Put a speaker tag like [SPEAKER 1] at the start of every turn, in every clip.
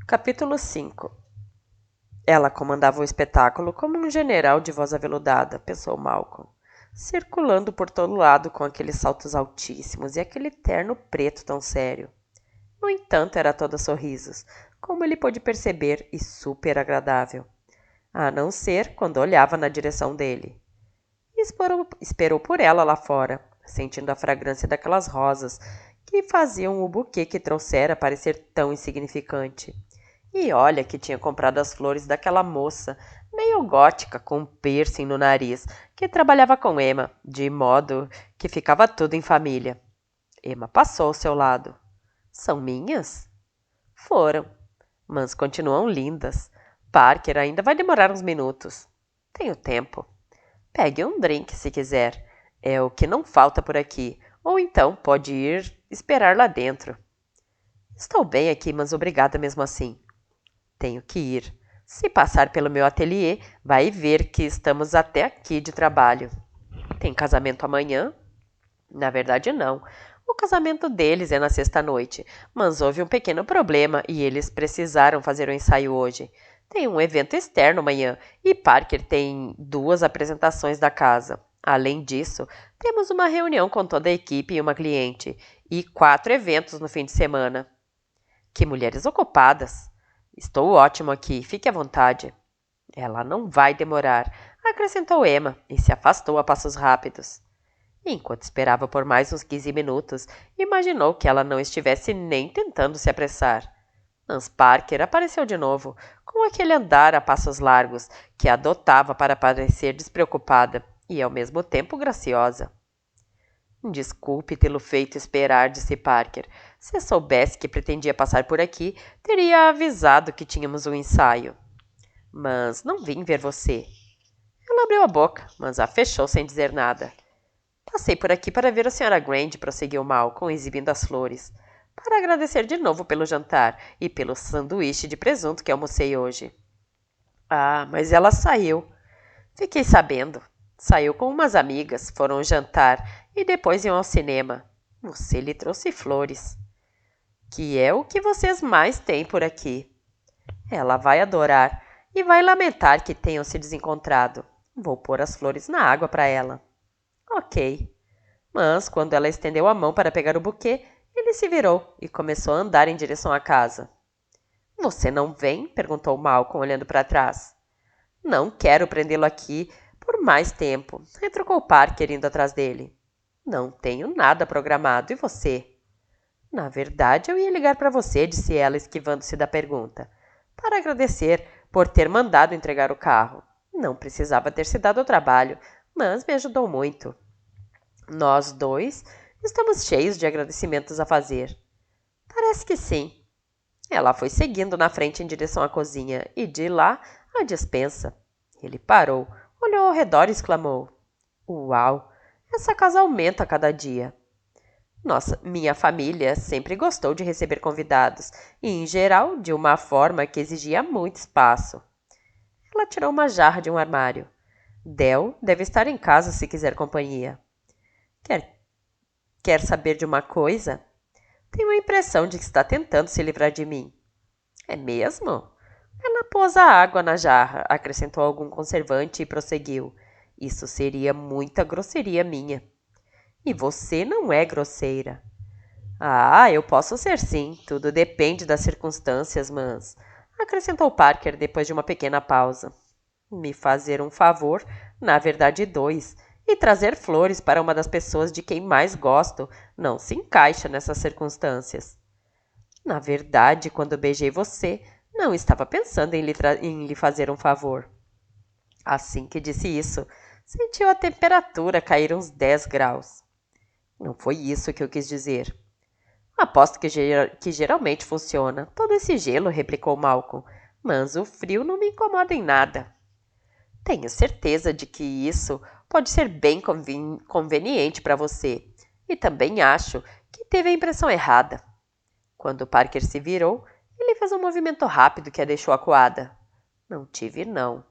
[SPEAKER 1] Capítulo 5. Ela comandava o espetáculo como um general de voz aveludada, pensou Malcolm, circulando por todo lado com aqueles saltos altíssimos e aquele terno preto tão sério. No entanto, era toda sorrisos, como ele pôde perceber, e super agradável, a não ser quando olhava na direção dele. E esperou por ela lá fora, sentindo a fragrância daquelas rosas que faziam o buquê que trouxera parecer tão insignificante. E olha que tinha comprado as flores daquela moça, meio gótica, com um piercing no nariz, que trabalhava com Emma, de modo que ficava tudo em família. Emma passou ao seu lado. São minhas? Foram, mas continuam lindas. Parker ainda vai demorar uns minutos. Tenho tempo. Pegue um drink se quiser. É o que não falta por aqui. Ou então pode ir esperar lá dentro. Estou bem aqui, mas obrigada mesmo assim. Tenho que ir. Se passar pelo meu ateliê, vai ver que estamos até aqui de trabalho. Tem casamento amanhã? Na verdade, não. O casamento deles é na sexta-noite, mas houve um pequeno problema e eles precisaram fazer o ensaio hoje. Tem um evento externo amanhã e Parker tem 2 apresentações da casa. Além disso, temos uma reunião com toda a equipe e uma cliente, e 4 eventos no fim de semana. Que mulheres ocupadas! Estou ótimo aqui, fique à vontade. Ela não vai demorar, acrescentou Emma e se afastou a passos rápidos. Enquanto esperava por mais uns 15 minutos, imaginou que ela não estivesse nem tentando se apressar. Mas Parker apareceu de novo, com aquele andar a passos largos que adotava para parecer despreocupada e, ao mesmo tempo, graciosa. Desculpe tê-lo feito esperar, disse Parker. Se soubesse que pretendia passar por aqui, teria avisado que tínhamos um ensaio. Mas não vim ver você. Ela abriu a boca, mas a fechou sem dizer nada. Passei por aqui para ver a Sra. Grande, prosseguiu Malcolm, exibindo as flores. Para agradecer de novo pelo jantar e pelo sanduíche de presunto que almocei hoje. Ah, mas ela saiu. Fiquei sabendo. Saiu com umas amigas, foram jantar e depois iam ao cinema. Você lhe trouxe flores. Que é o que vocês mais têm por aqui. Ela vai adorar e vai lamentar que tenham se desencontrado. Vou pôr as flores na água para ela. Ok. Mas, quando ela estendeu a mão para pegar o buquê, ele se virou e começou a andar em direção à casa. Você não vem? Perguntou Malcolm, olhando para trás. Não quero prendê-lo aqui por mais tempo, retrucou Parker indo atrás dele. Não tenho nada programado, e você? Na verdade, eu ia ligar para você, disse ela, esquivando-se da pergunta, para agradecer por ter mandado entregar o carro. Não precisava ter se dado ao trabalho, mas me ajudou muito. Nós dois estamos cheios de agradecimentos a fazer. Parece que sim. Ela foi seguindo na frente em direção à cozinha e de lá à despensa. Ele parou, olhou ao redor e exclamou: Uau! Essa casa aumenta a cada dia. Nossa, minha família sempre gostou de receber convidados e, em geral, de uma forma que exigia muito espaço. Ela tirou uma jarra de um armário. Del deve estar em casa se quiser companhia. Quer saber de uma coisa? Tenho a impressão de que está tentando se livrar de mim. É mesmo? Ela pôs a água na jarra, acrescentou algum conservante e prosseguiu. Isso seria muita grosseria minha. E você não é grosseira. Ah, eu posso ser sim, tudo depende das circunstâncias, mas... acrescentou Parker depois de uma pequena pausa. Me fazer um favor, na verdade 2, e trazer flores para uma das pessoas de quem mais gosto não se encaixa nessas circunstâncias. Na verdade, quando beijei você, não estava pensando em lhe fazer um favor. Assim que disse isso, sentiu a temperatura cair uns 10 graus. Não foi isso que eu quis dizer. Aposto que geralmente funciona. Todo esse gelo, replicou Malcolm, mas o frio não me incomoda em nada. Tenho certeza de que isso pode ser bem conveniente para você. E também acho que teve a impressão errada. Quando Parker se virou, ele fez um movimento rápido que a deixou acuada. Não tive, não.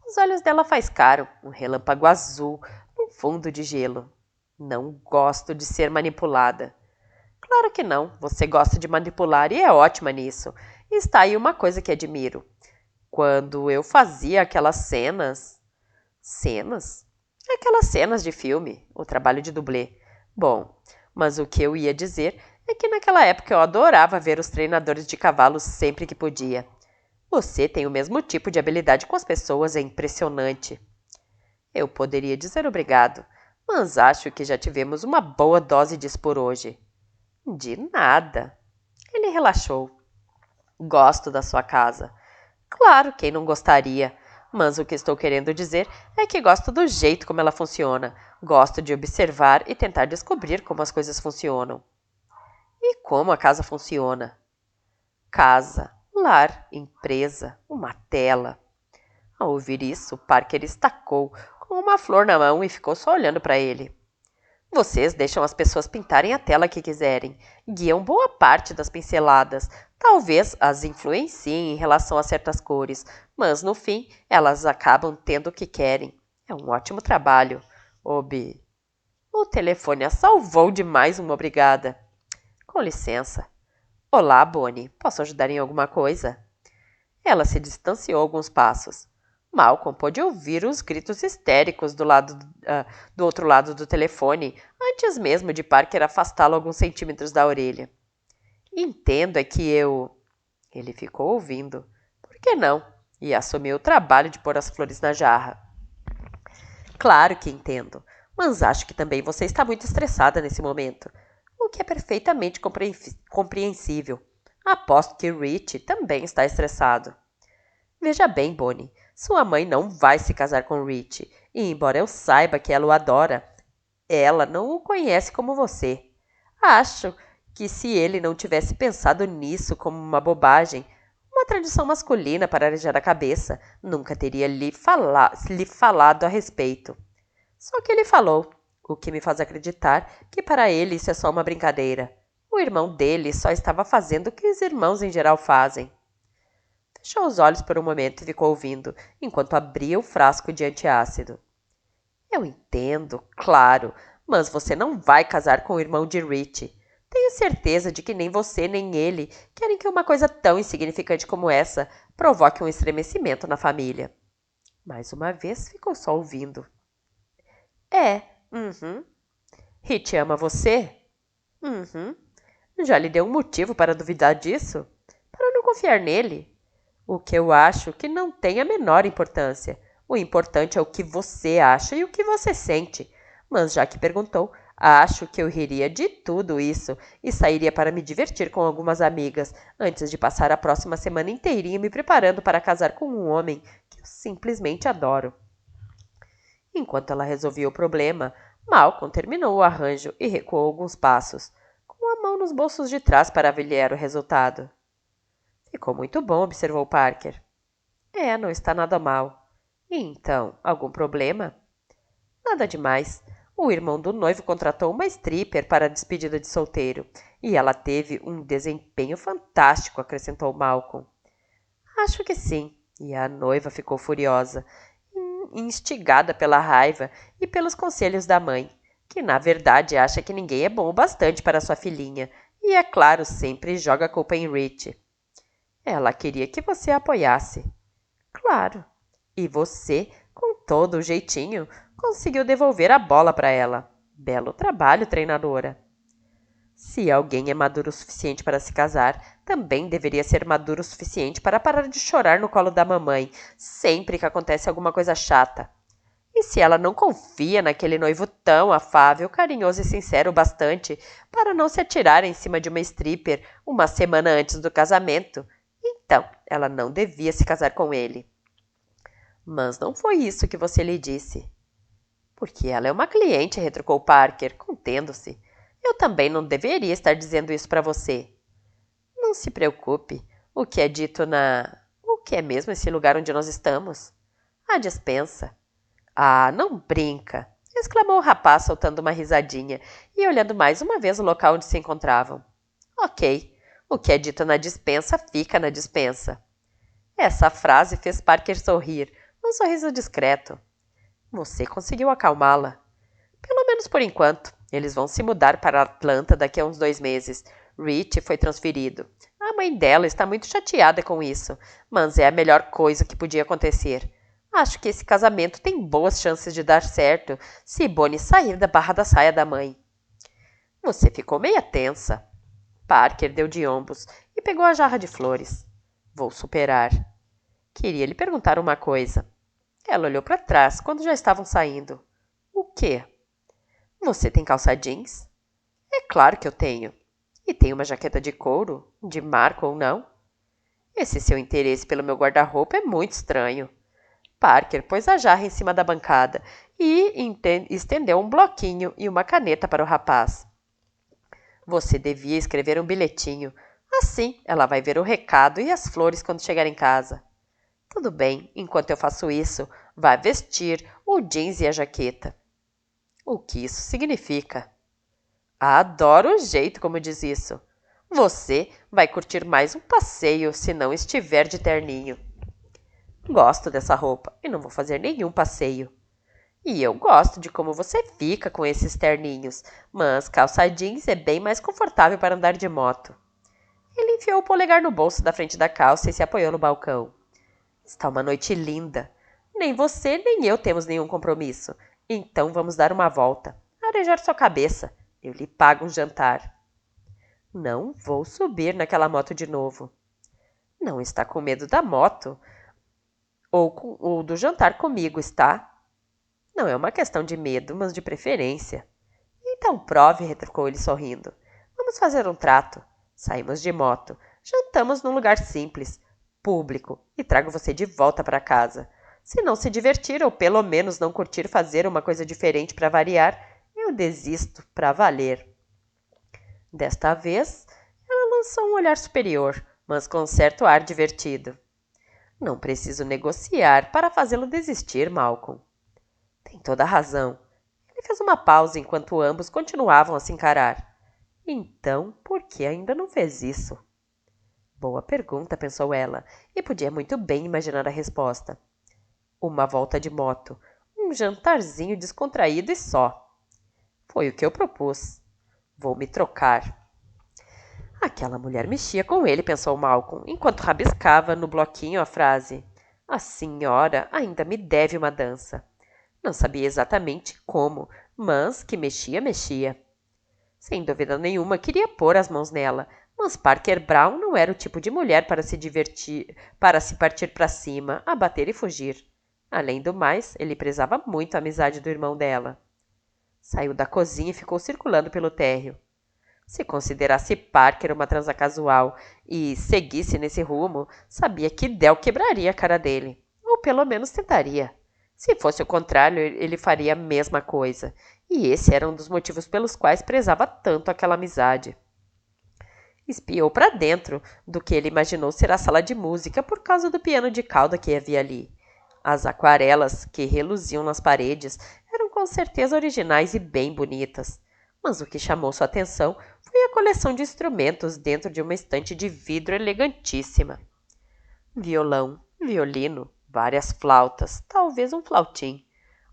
[SPEAKER 1] Os olhos dela faiscaram, um relâmpago azul, num fundo de gelo. Não gosto de ser manipulada. Claro que não, você gosta de manipular e é ótima nisso. está aí uma coisa que admiro. Quando eu fazia aquelas cenas... Cenas? Aquelas cenas de filme, o trabalho de dublê. Bom, mas o que eu ia dizer é que naquela época eu adorava ver os treinadores de cavalos sempre que podia. Você tem o mesmo tipo de habilidade com as pessoas, é impressionante. Eu poderia dizer obrigado, mas acho que já tivemos uma boa dose disso por hoje. De nada. Ele relaxou. Gosto da sua casa. Claro, quem não gostaria? Mas o que estou querendo dizer é que gosto do jeito como ela funciona. Gosto de observar e tentar descobrir como as coisas funcionam. E como a casa funciona? Casa, lar, empresa, uma tela. Ao ouvir isso, Parker estacou com uma flor na mão e ficou só olhando para ele. Vocês deixam as pessoas pintarem a tela que quiserem, guiam boa parte das pinceladas, talvez as influenciem em relação a certas cores, mas no fim elas acabam tendo o que querem. É um ótimo trabalho. Obi. O telefone a salvou de mais uma obrigada. Com licença. Olá, Bonnie. Posso ajudar em alguma coisa? Ela se distanciou alguns passos. Malcolm pôde ouvir os gritos histéricos do outro lado do telefone, antes mesmo de Parker afastá-lo alguns centímetros da orelha. Entendo é que eu... Ele ficou ouvindo. Por que não? E assumiu o trabalho de pôr as flores na jarra. Claro que entendo, mas acho que também você está muito estressada nesse momento, o que é perfeitamente compreensível. Aposto que Rich também está estressado. Veja bem, Bonnie, sua mãe não vai se casar com Rich, e embora eu saiba que ela o adora, ela não o conhece como você. Acho que se ele não tivesse pensado nisso como uma bobagem, uma tradição masculina para arejar a cabeça, nunca teria lhe falado a respeito. Só que ele falou, o que me faz acreditar que para ele isso é só uma brincadeira. O irmão dele só estava fazendo o que os irmãos em geral fazem. Fechou os olhos por um momento e ficou ouvindo, enquanto abria o frasco de antiácido. Eu entendo, claro, mas você não vai casar com o irmão de Rich. Tenho certeza de que nem você nem ele querem que uma coisa tão insignificante como essa provoque um estremecimento na família. Mais uma vez ficou só ouvindo. É, Rich ama você? Já lhe deu um motivo para duvidar disso? Para não confiar nele? O que eu acho que não tem a menor importância. O importante é o que você acha e o que você sente. Mas já que perguntou, acho que eu riria de tudo isso e sairia para me divertir com algumas amigas, antes de passar a próxima semana inteirinha me preparando para casar com um homem que eu simplesmente adoro. Enquanto ela resolvia o problema, Malcolm terminou o arranjo e recuou alguns passos, com a mão nos bolsos de trás para avaliar o resultado. Ficou muito bom, observou Parker. Não está nada mal. E então, algum problema? Nada demais. O irmão do noivo contratou uma stripper para a despedida de solteiro, e ela teve um desempenho fantástico, acrescentou Malcolm. Acho que sim. E a noiva ficou furiosa, instigada pela raiva e pelos conselhos da mãe, que na verdade acha que ninguém é bom o bastante para sua filhinha, e é claro, sempre joga a culpa em Rich. Ela queria que você a apoiasse. Claro. E você, com todo o jeitinho, conseguiu devolver a bola para ela. Belo trabalho, treinadora. Se alguém é maduro o suficiente para se casar, também deveria ser maduro o suficiente para parar de chorar no colo da mamãe sempre que acontece alguma coisa chata. E se ela não confia naquele noivo tão afável, carinhoso e sincero o bastante para não se atirar em cima de uma stripper uma semana antes do casamento, então ela não devia se casar com ele. Mas não foi isso que você lhe disse. Porque ela é uma cliente, retrucou Parker, contendo-se. Eu também não deveria estar dizendo isso para você. Não se preocupe. O que é dito na... O que é mesmo esse lugar onde nós estamos? A despensa. Ah, não brinca! Exclamou o rapaz, soltando uma risadinha e olhando mais uma vez o local onde se encontravam. Ok. O que é dito na despensa fica na despensa. Essa frase fez Parker sorrir, um sorriso discreto. Você conseguiu acalmá-la. Pelo menos por enquanto. Eles vão se mudar para Atlanta daqui a uns 2 meses. Rich foi transferido. A A mãe dela está muito chateada com isso, mas é a melhor coisa que podia acontecer. Acho que esse casamento tem boas chances de dar certo se Bonnie sair da barra da saia da mãe. Você ficou meia tensa. Parker deu de ombros e pegou a jarra de flores. Vou superar. Queria lhe perguntar uma coisa. Ela olhou para trás quando já estavam saindo. O quê? Você tem calça jeans? É claro que eu tenho. E tem uma jaqueta de couro, de marca ou não? Esse seu interesse pelo meu guarda-roupa é muito estranho. Parker pôs a jarra em cima da bancada e estendeu um bloquinho e uma caneta para o rapaz. Você devia escrever um bilhetinho. Assim, ela vai ver o recado e as flores quando chegar em casa. Tudo bem, enquanto eu faço isso, vá vestir o jeans e a jaqueta. O que isso significa? Adoro o jeito como diz isso. Você vai curtir mais um passeio se não estiver de terninho. Gosto dessa roupa e não vou fazer nenhum passeio. E eu gosto de como você fica com esses terninhos, mas calça jeans é bem mais confortável para andar de moto. Ele enfiou o polegar no bolso da frente da calça e se apoiou no balcão. Está uma noite linda. Nem você nem eu temos nenhum compromisso. Então vamos dar uma volta. Arejar sua cabeça. Eu lhe pago um jantar. Não vou subir naquela moto de novo. Não está com medo da moto? Ou do jantar comigo, está? Não é uma questão de medo, mas de preferência. Então prove, retrucou ele sorrindo. Vamos fazer um trato. Saímos de moto. Jantamos num lugar simples, público, e trago você de volta para casa. Se não se divertir ou pelo menos não curtir fazer uma coisa diferente para variar, eu desisto para valer. Desta vez, ela lançou um olhar superior, mas com certo ar divertido. Não preciso negociar para fazê-lo desistir, Malcolm. Tem toda a razão. Ele fez uma pausa enquanto ambos continuavam a se encarar. Então, por que ainda não fez isso? Boa pergunta, pensou ela, e podia muito bem imaginar a resposta. Uma volta de moto, um jantarzinho descontraído e só. Foi o que eu propus. Vou me trocar. Aquela mulher mexia com ele, pensou Malcolm, enquanto rabiscava no bloquinho a frase: A senhora ainda me deve uma dança. Não sabia exatamente como, mas que mexia, mexia. Sem dúvida nenhuma, queria pôr as mãos nela, mas Parker Brown não era o tipo de mulher para se divertir, para se partir para cima, abater e fugir. Além do mais, ele prezava muito a amizade do irmão dela. Saiu da cozinha e ficou circulando pelo térreo. Se considerasse Parker uma transa casual e seguisse nesse rumo, sabia que Del quebraria a cara dele, ou pelo menos tentaria. Se fosse o contrário, ele faria a mesma coisa, e esse era um dos motivos pelos quais prezava tanto aquela amizade. Espiou para dentro do que ele imaginou ser a sala de música por causa do piano de cauda que havia ali. As aquarelas que reluziam nas paredes eram com certeza originais e bem bonitas, mas o que chamou sua atenção foi a coleção de instrumentos dentro de uma estante de vidro elegantíssima. Violão, violino, várias flautas, talvez um flautim,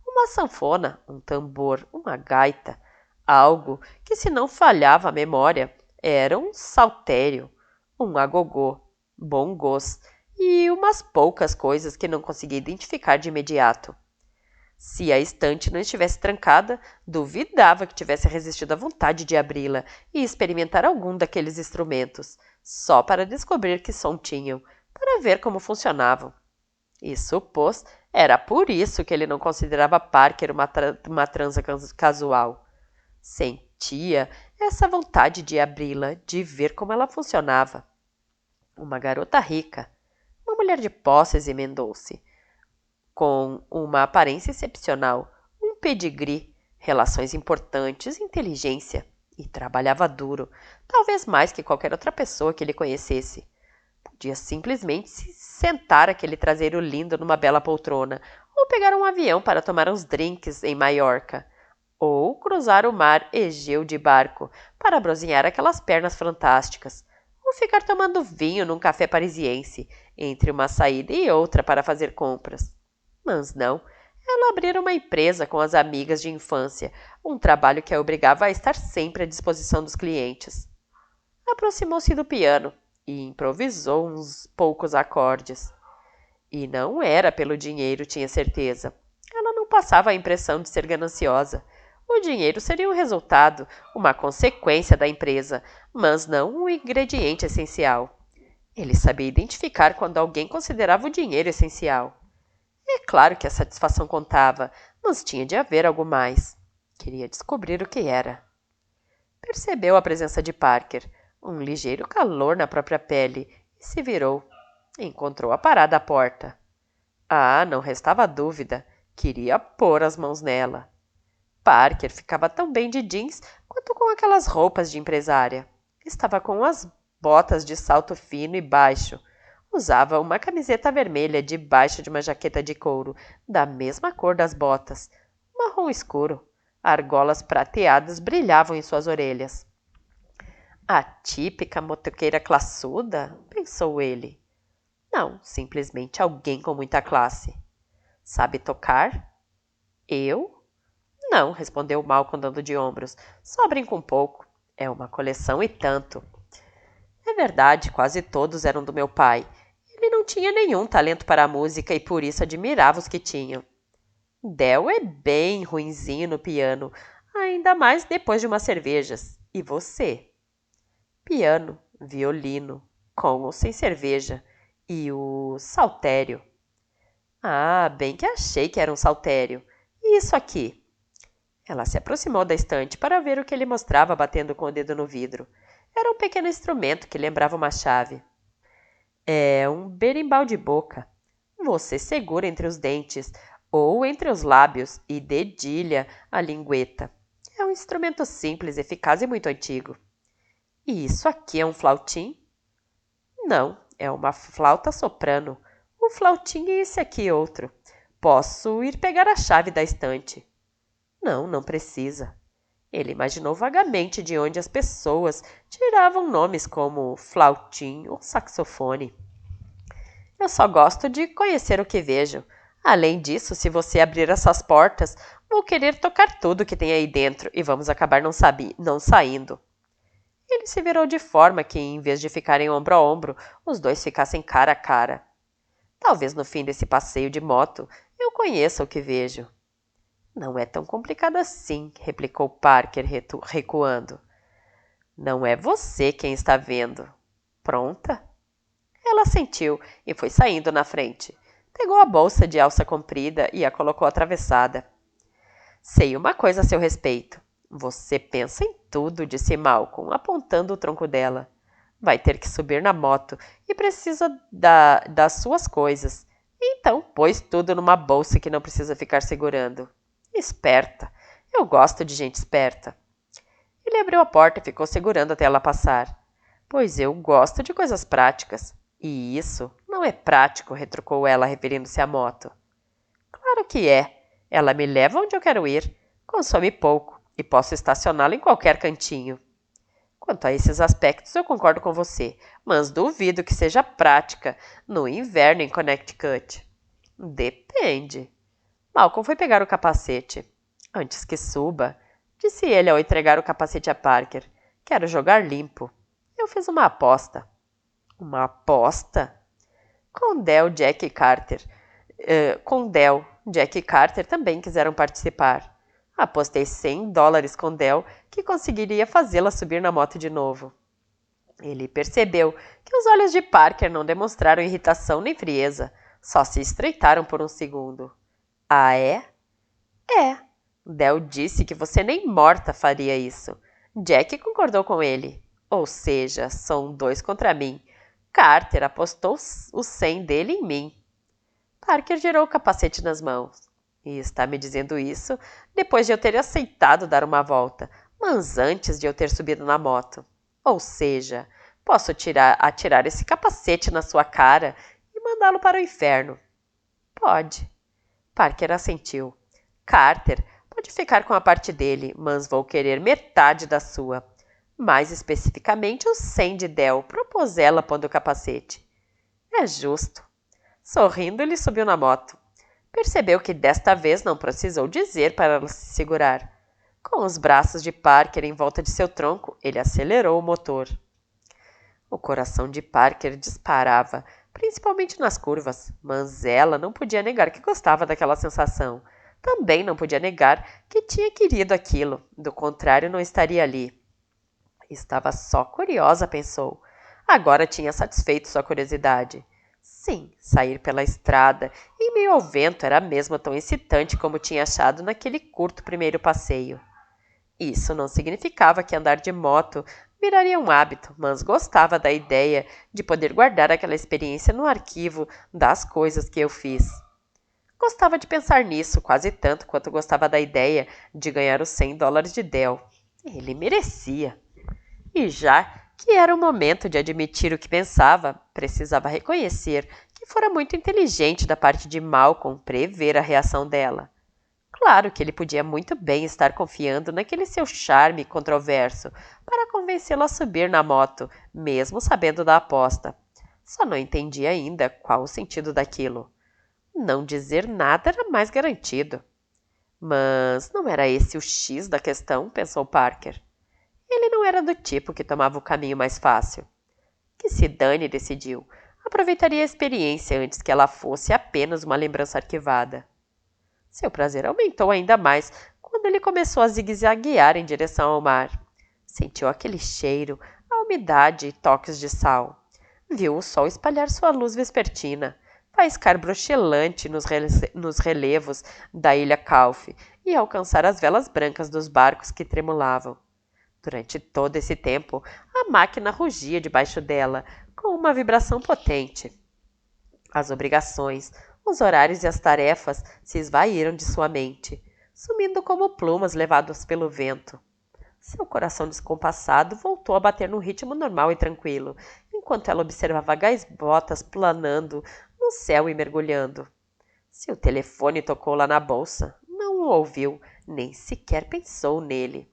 [SPEAKER 1] uma sanfona, um tambor, uma gaita, algo que, se não falhava a memória, era um saltério, um agogô, bongos e umas poucas coisas que não conseguia identificar de imediato. Se a estante não estivesse trancada, duvidava que tivesse resistido à vontade de abri-la e experimentar algum daqueles instrumentos, só para descobrir que som tinham, para ver como funcionavam. E supôs era por isso que ele não considerava Parker uma transa casual. Sentia essa vontade de abri-la, de ver como ela funcionava. Uma garota rica, uma mulher de posses, emendou-se, com uma aparência excepcional, um pedigree, relações importantes, inteligência, e trabalhava duro, talvez mais que qualquer outra pessoa que ele conhecesse. Podia simplesmente se sentar aquele traseiro lindo numa bela poltrona, ou pegar um avião para tomar uns drinks em Maiorca, ou cruzar o mar Egeu de barco para bronzear aquelas pernas fantásticas, ou ficar tomando vinho num café parisiense, entre uma saída e outra para fazer compras. Mas não, ela abrira uma empresa com as amigas de infância, um trabalho que a obrigava a estar sempre à disposição dos clientes. Aproximou-se do piano. e improvisou uns poucos acordes. E não era pelo dinheiro, tinha certeza. Ela não passava a impressão de ser gananciosa. O dinheiro seria um resultado, uma consequência da empresa, mas não um ingrediente essencial. Ele sabia identificar quando alguém considerava o dinheiro essencial. É claro que a satisfação contava, mas tinha de haver algo mais. Queria descobrir o que era. Percebeu a presença de Parker, um ligeiro calor na própria pele, e se virou. Encontrou-a parada à porta. Ah, não restava dúvida. Queria pôr as mãos nela. Parker ficava tão bem de jeans quanto com aquelas roupas de empresária. Estava com as botas de salto fino e baixo. Usava uma camiseta vermelha debaixo de uma jaqueta de couro, da mesma cor das botas, marrom escuro. Argolas prateadas brilhavam em suas orelhas. A típica motoqueira classuda? Pensou ele. Não, simplesmente alguém com muita classe. Sabe tocar? Eu? Não, respondeu Malcolm dando de ombros. Só brinco um pouco. É uma coleção e tanto. É verdade, quase todos eram do meu pai. Ele não tinha nenhum talento para a música e por isso admirava os que tinham. Del é bem ruinzinho no piano, ainda mais depois de umas cervejas. E você? Piano, violino, com ou sem cerveja. E o saltério. Ah, bem que achei que era um saltério. E isso aqui? Ela se aproximou da estante para ver o que ele mostrava batendo com o dedo no vidro. Era um pequeno instrumento que lembrava uma chave. É um berimbau de boca. Você segura entre os dentes ou entre os lábios e dedilha a lingueta. É um instrumento simples, eficaz e muito antigo. E isso aqui é um flautim? Não, é uma flauta soprano. Um flautim e esse aqui outro. Posso ir pegar a chave da estante. Não, não precisa. Ele imaginou vagamente de onde as pessoas tiravam nomes como flautim ou saxofone. Eu só gosto de conhecer o que vejo. Além disso, se você abrir essas portas, vou querer tocar tudo que tem aí dentro e vamos acabar não saindo. Ele se virou de forma que, em vez de ficarem ombro a ombro, os dois ficassem cara a cara. Talvez no fim desse passeio de moto eu conheça o que vejo. Não é tão complicado assim, replicou Parker, recuando. Não é você quem está vendo. Pronta? Ela assentiu e foi saindo na frente. Pegou a bolsa de alça comprida e a colocou atravessada. Sei uma coisa a seu respeito. Você pensa em tudo, disse Malcolm, apontando o tronco dela. Vai ter que subir na moto e precisa das suas coisas. Então, pôs tudo numa bolsa que não precisa ficar segurando. Esperta. Eu gosto de gente esperta. Ele abriu a porta e ficou segurando até ela passar. Pois eu gosto de coisas práticas. E isso não é prático, retrucou ela, referindo-se à moto. Claro que é. Ela me leva onde eu quero ir. Consome pouco e posso estacioná-la em qualquer cantinho. Quanto a esses aspectos, eu concordo com você, mas duvido que seja prática no inverno em Connecticut. Depende. Malcolm foi pegar o capacete. Antes que suba, disse ele ao entregar o capacete a Parker. Quero jogar limpo. Eu fiz uma aposta. Uma aposta? Com Del, Jack e Carter. Jack e Carter também quiseram participar. Apostei $100 com Del que conseguiria fazê-la subir na moto de novo. Ele percebeu que os olhos de Parker não demonstraram irritação nem frieza, só se estreitaram por um segundo. Ah, é? É. Del disse que você nem morta faria isso. Jack concordou com ele. Ou seja, são 2 contra mim. Carter apostou os 100 dele em mim. Parker girou o capacete nas mãos. E está me dizendo isso depois de eu ter aceitado dar uma volta, mas antes de eu ter subido na moto. Ou seja, posso atirar esse capacete na sua cara e mandá-lo para o inferno. Pode. Parker assentiu. Carter pode ficar com a parte dele, mas vou querer metade da sua. Mais especificamente os 100 de Del, propôs ela pondo o capacete. É justo. Sorrindo, ele subiu na moto. Percebeu que desta vez não precisou dizer para ela se segurar. Com os braços de Parker em volta de seu tronco, ele acelerou o motor. O coração de Parker disparava, principalmente nas curvas, mas ela não podia negar que gostava daquela sensação. Também não podia negar que tinha querido aquilo, do contrário não estaria ali. Estava só curiosa, pensou. Agora tinha satisfeito sua curiosidade. Sim, sair pela estrada, em meio ao vento, era mesmo tão excitante como tinha achado naquele curto primeiro passeio. Isso não significava que andar de moto viraria um hábito, mas gostava da ideia de poder guardar aquela experiência no arquivo das coisas que eu fiz. Gostava de pensar nisso quase tanto quanto gostava da ideia de ganhar os US$ 100 de Dell. Ele merecia. E já que era o momento de admitir o que pensava, precisava reconhecer que fora muito inteligente da parte de Malcolm prever a reação dela. Claro que ele podia muito bem estar confiando naquele seu charme controverso para convencê-lo a subir na moto, mesmo sabendo da aposta. Só não entendia ainda qual o sentido daquilo. Não dizer nada era mais garantido. Mas não era esse o X da questão, pensou Parker. Ele não era do tipo que tomava o caminho mais fácil. Que se dane, decidiu. Aproveitaria a experiência antes que ela fosse apenas uma lembrança arquivada. Seu prazer aumentou ainda mais quando ele começou a zigue-zaguear em direção ao mar. Sentiu aquele cheiro, a umidade e toques de sal. Viu o sol espalhar sua luz vespertina, faiscar bruxelante nos relevos da ilha Calfe e alcançar as velas brancas dos barcos que tremulavam. Durante todo esse tempo, a máquina rugia debaixo dela, com uma vibração potente. As obrigações, os horários e as tarefas se esvaíram de sua mente, sumindo como plumas levadas pelo vento. Seu coração descompassado voltou a bater num ritmo normal e tranquilo, enquanto ela observava gaivotas planando no céu e mergulhando. Seu telefone tocou lá na bolsa. Não o ouviu, nem sequer pensou nele.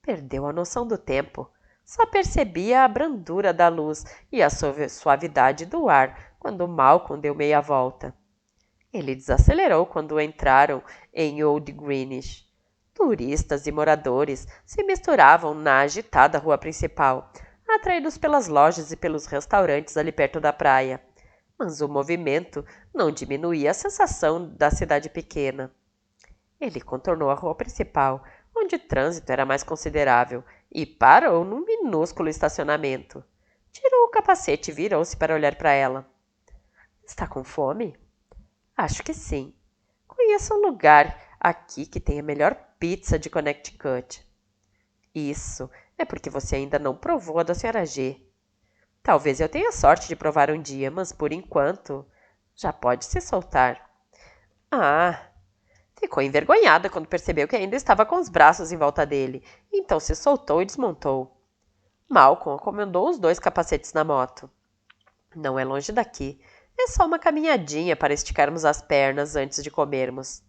[SPEAKER 1] Perdeu a noção do tempo. Só percebia a brandura da luz e a suavidade do ar quando Malcolm deu meia volta. Ele desacelerou quando entraram em Old Greenwich. Turistas e moradores se misturavam na agitada rua principal, atraídos pelas lojas e pelos restaurantes ali perto da praia. Mas o movimento não diminuía a sensação da cidade pequena. Ele contornou a rua principal, onde o trânsito era mais considerável, e parou num minúsculo estacionamento. Tirou o capacete e virou-se para olhar para ela. Está com fome? Acho que sim. Conheço um lugar aqui que tem a melhor pizza de Connecticut. Isso é porque você ainda não provou a da Sra. G. Talvez eu tenha sorte de provar um dia, mas por enquanto já pode se soltar. Ah! Ficou envergonhada quando percebeu que ainda estava com os braços em volta dele, então se soltou e desmontou. Malcolm encomendou os 2 capacetes na moto. Não é longe daqui. É só uma caminhadinha para esticarmos as pernas antes de comermos.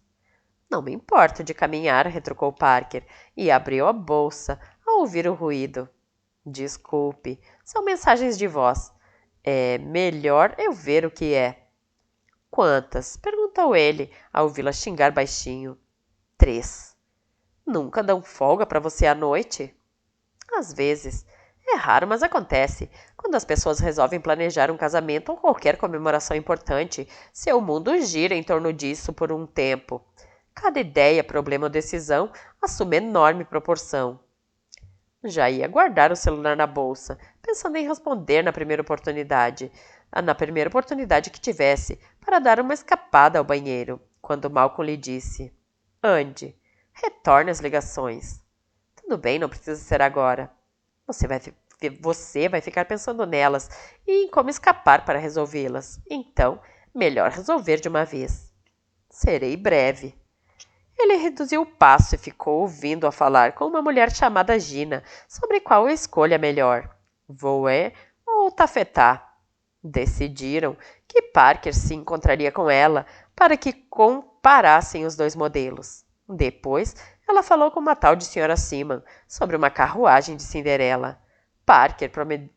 [SPEAKER 1] Não me importo de caminhar, retrucou Parker, e abriu a bolsa ao ouvir o ruído. Desculpe, são mensagens de voz. É melhor eu ver o que é. Quantas? Perguntou ele, ao ouvi-la xingar baixinho. 3. Nunca dão folga para você à noite? Às vezes. É raro, mas acontece. Quando as pessoas resolvem planejar um casamento ou qualquer comemoração importante, seu mundo gira em torno disso por um tempo. Cada ideia, problema ou decisão assume enorme proporção. Já ia guardar o celular na bolsa, pensando em responder na primeira oportunidade que tivesse, para dar uma escapada ao banheiro, quando Malcolm lhe disse: Ande, retorne as ligações. Tudo bem, não precisa ser agora. Você vai ficar pensando nelas e em como escapar para resolvê-las. Então, melhor resolver de uma vez. Serei breve. Ele reduziu o passo e ficou ouvindo-a falar com uma mulher chamada Gina sobre qual escolha melhor, Voé ou Tafetá. Decidiram que Parker se encontraria com ela para que comparassem os 2 modelos. Depois, ela falou com uma tal de Sra. Seaman sobre uma carruagem de Cinderela. Parker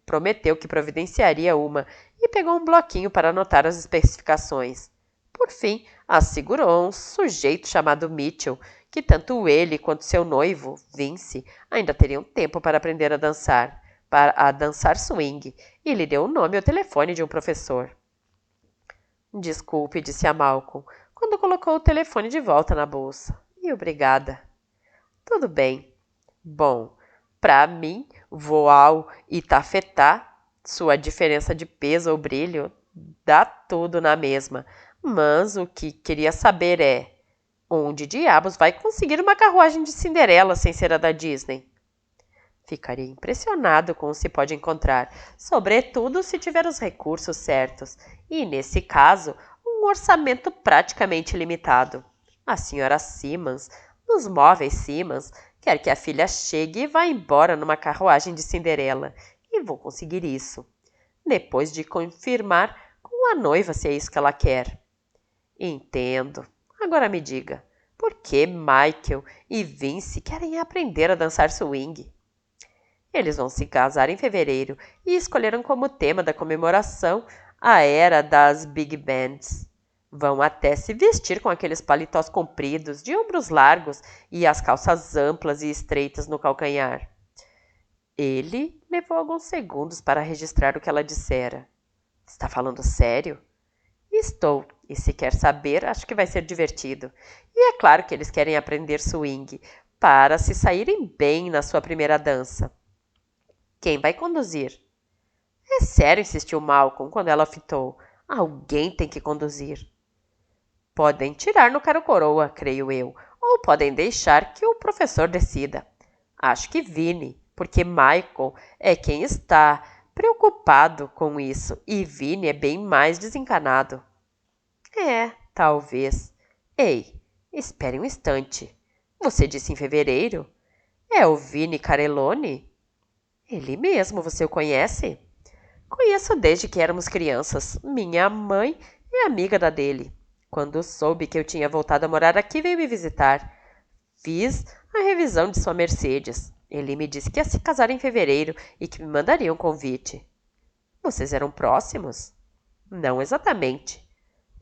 [SPEAKER 1] prometeu que providenciaria uma e pegou um bloquinho para anotar as especificações. Por fim, assegurou um sujeito chamado Mitchell que tanto ele quanto seu noivo, Vince, ainda teriam tempo para aprender a dançar. para dançar swing e lhe deu o nome e o telefone de um professor. Desculpe, disse a Malcolm, quando colocou o telefone de volta na bolsa. E obrigada. Tudo bem. Bom, para mim, voal e tafetá, sua diferença de peso ou brilho, dá tudo na mesma. Mas o que queria saber é, onde diabos vai conseguir uma carruagem de Cinderela sem ser a da Disney? Ficaria impressionado com o que se pode encontrar, sobretudo se tiver os recursos certos, e, nesse caso, um orçamento praticamente limitado. A senhora Simmons, nos móveis Simmons, quer que a filha chegue e vá embora numa carruagem de Cinderela, e vou conseguir isso, depois de confirmar com a noiva se é isso que ela quer. Entendo. Agora me diga, por que Michael e Vince querem aprender a dançar swing? Eles vão se casar em fevereiro e escolheram como tema da comemoração a era das big bands. Vão até se vestir com aqueles paletós compridos, de ombros largos e as calças amplas e estreitas no calcanhar. Ele levou alguns segundos para registrar o que ela dissera. Está falando sério? Estou, e se quer saber, acho que vai ser divertido. E é claro que eles querem aprender swing, para se saírem bem na sua primeira dança. Quem vai conduzir? É sério, insistiu Malcolm quando ela fitou. Alguém tem que conduzir. Podem tirar no caro coroa, creio eu, ou podem deixar que o professor decida. Acho que Vinnie, porque Michael é quem está preocupado com isso e Vinnie é bem mais desencanado. Talvez. Ei, espere um instante. Você disse em fevereiro? É o Vinnie Carellone? Ele mesmo, você o conhece? Conheço desde que éramos crianças. Minha mãe é amiga da dele. Quando soube que eu tinha voltado a morar aqui, veio me visitar. Fiz a revisão de sua Mercedes. Ele me disse que ia se casar em fevereiro e que me mandaria um convite. Vocês eram próximos? Não exatamente.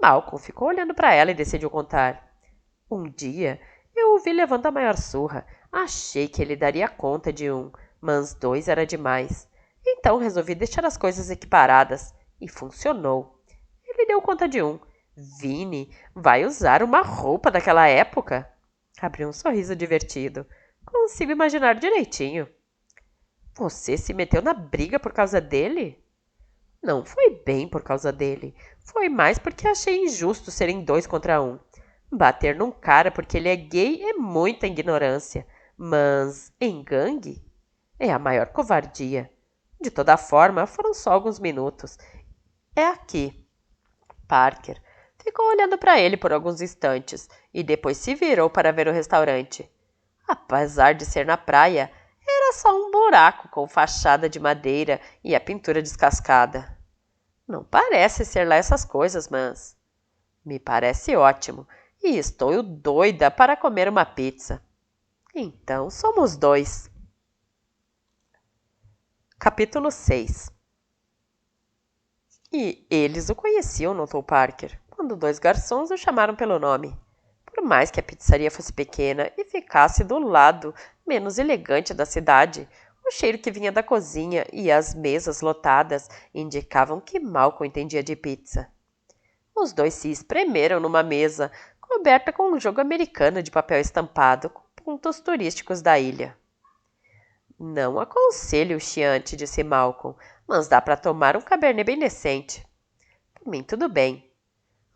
[SPEAKER 1] Malcolm ficou olhando para ela e decidiu contar. Um dia, eu o vi levando a maior surra. Achei que ele daria conta de um, mas 2 era demais. Então resolvi deixar as coisas equiparadas. E funcionou. Ele deu conta de um. Vinnie vai usar uma roupa daquela época? Abriu um sorriso divertido. Consigo imaginar direitinho. Você se meteu na briga por causa dele? Não foi bem por causa dele. Foi mais porque achei injusto serem 2 contra 1. Bater num cara porque ele é gay é muita ignorância. Mas em gangue é a maior covardia. De toda forma, foram só alguns minutos. É aqui. Parker ficou olhando para ele por alguns instantes e depois se virou para ver o restaurante. Apesar de ser na praia, era só um buraco com fachada de madeira e a pintura descascada. Não parece ser lá essas coisas, mas me parece ótimo e estou doida para comer uma pizza. Então somos 2. Capítulo 6. E eles o conheciam, notou Parker, quando 2 garçons o chamaram pelo nome. Por mais que a pizzaria fosse pequena e ficasse do lado menos elegante da cidade, o cheiro que vinha da cozinha e as mesas lotadas indicavam que Malcolm entendia de pizza. Os 2 se espremeram numa mesa coberta com um jogo americano de papel estampado com pontos turísticos da ilha. Não aconselho o chiante, disse Malcolm, mas dá para tomar um cabernet bem decente. Por mim, tudo bem.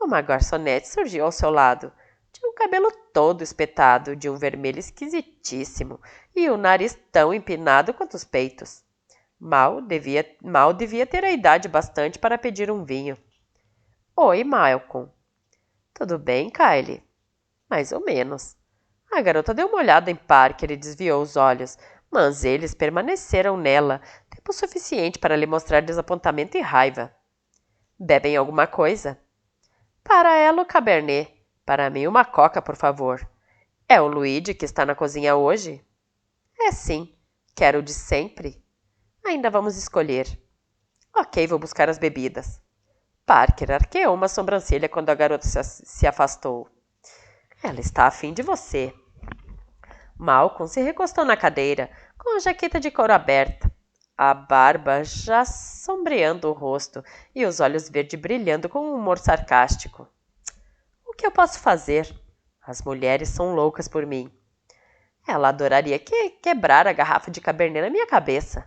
[SPEAKER 1] Uma garçonete surgiu ao seu lado. Tinha um cabelo todo espetado, de um vermelho esquisitíssimo, e o nariz tão empinado quanto os peitos. Mal devia ter a idade bastante para pedir um vinho. Oi, Malcolm. Tudo bem, Kylie? Mais ou menos. A garota deu uma olhada em Parker e desviou os olhos, mas eles permaneceram nela, tempo suficiente para lhe mostrar desapontamento e raiva. Bebem alguma coisa? Para ela o cabernet. Para mim uma coca, por favor. É o Luigi que está na cozinha hoje? É sim. Quero o de sempre. Ainda vamos escolher. Ok, vou buscar as bebidas. Parker arqueou uma sobrancelha quando a garota se afastou. Ela está afim de você. Malcolm se recostou na cadeira, com a jaqueta de couro aberta. a barba já sombreando o rosto e os olhos verdes brilhando com um humor sarcástico. O que eu posso fazer? As mulheres são loucas por mim. Ela adoraria quebrar a garrafa de Cabernet na minha cabeça.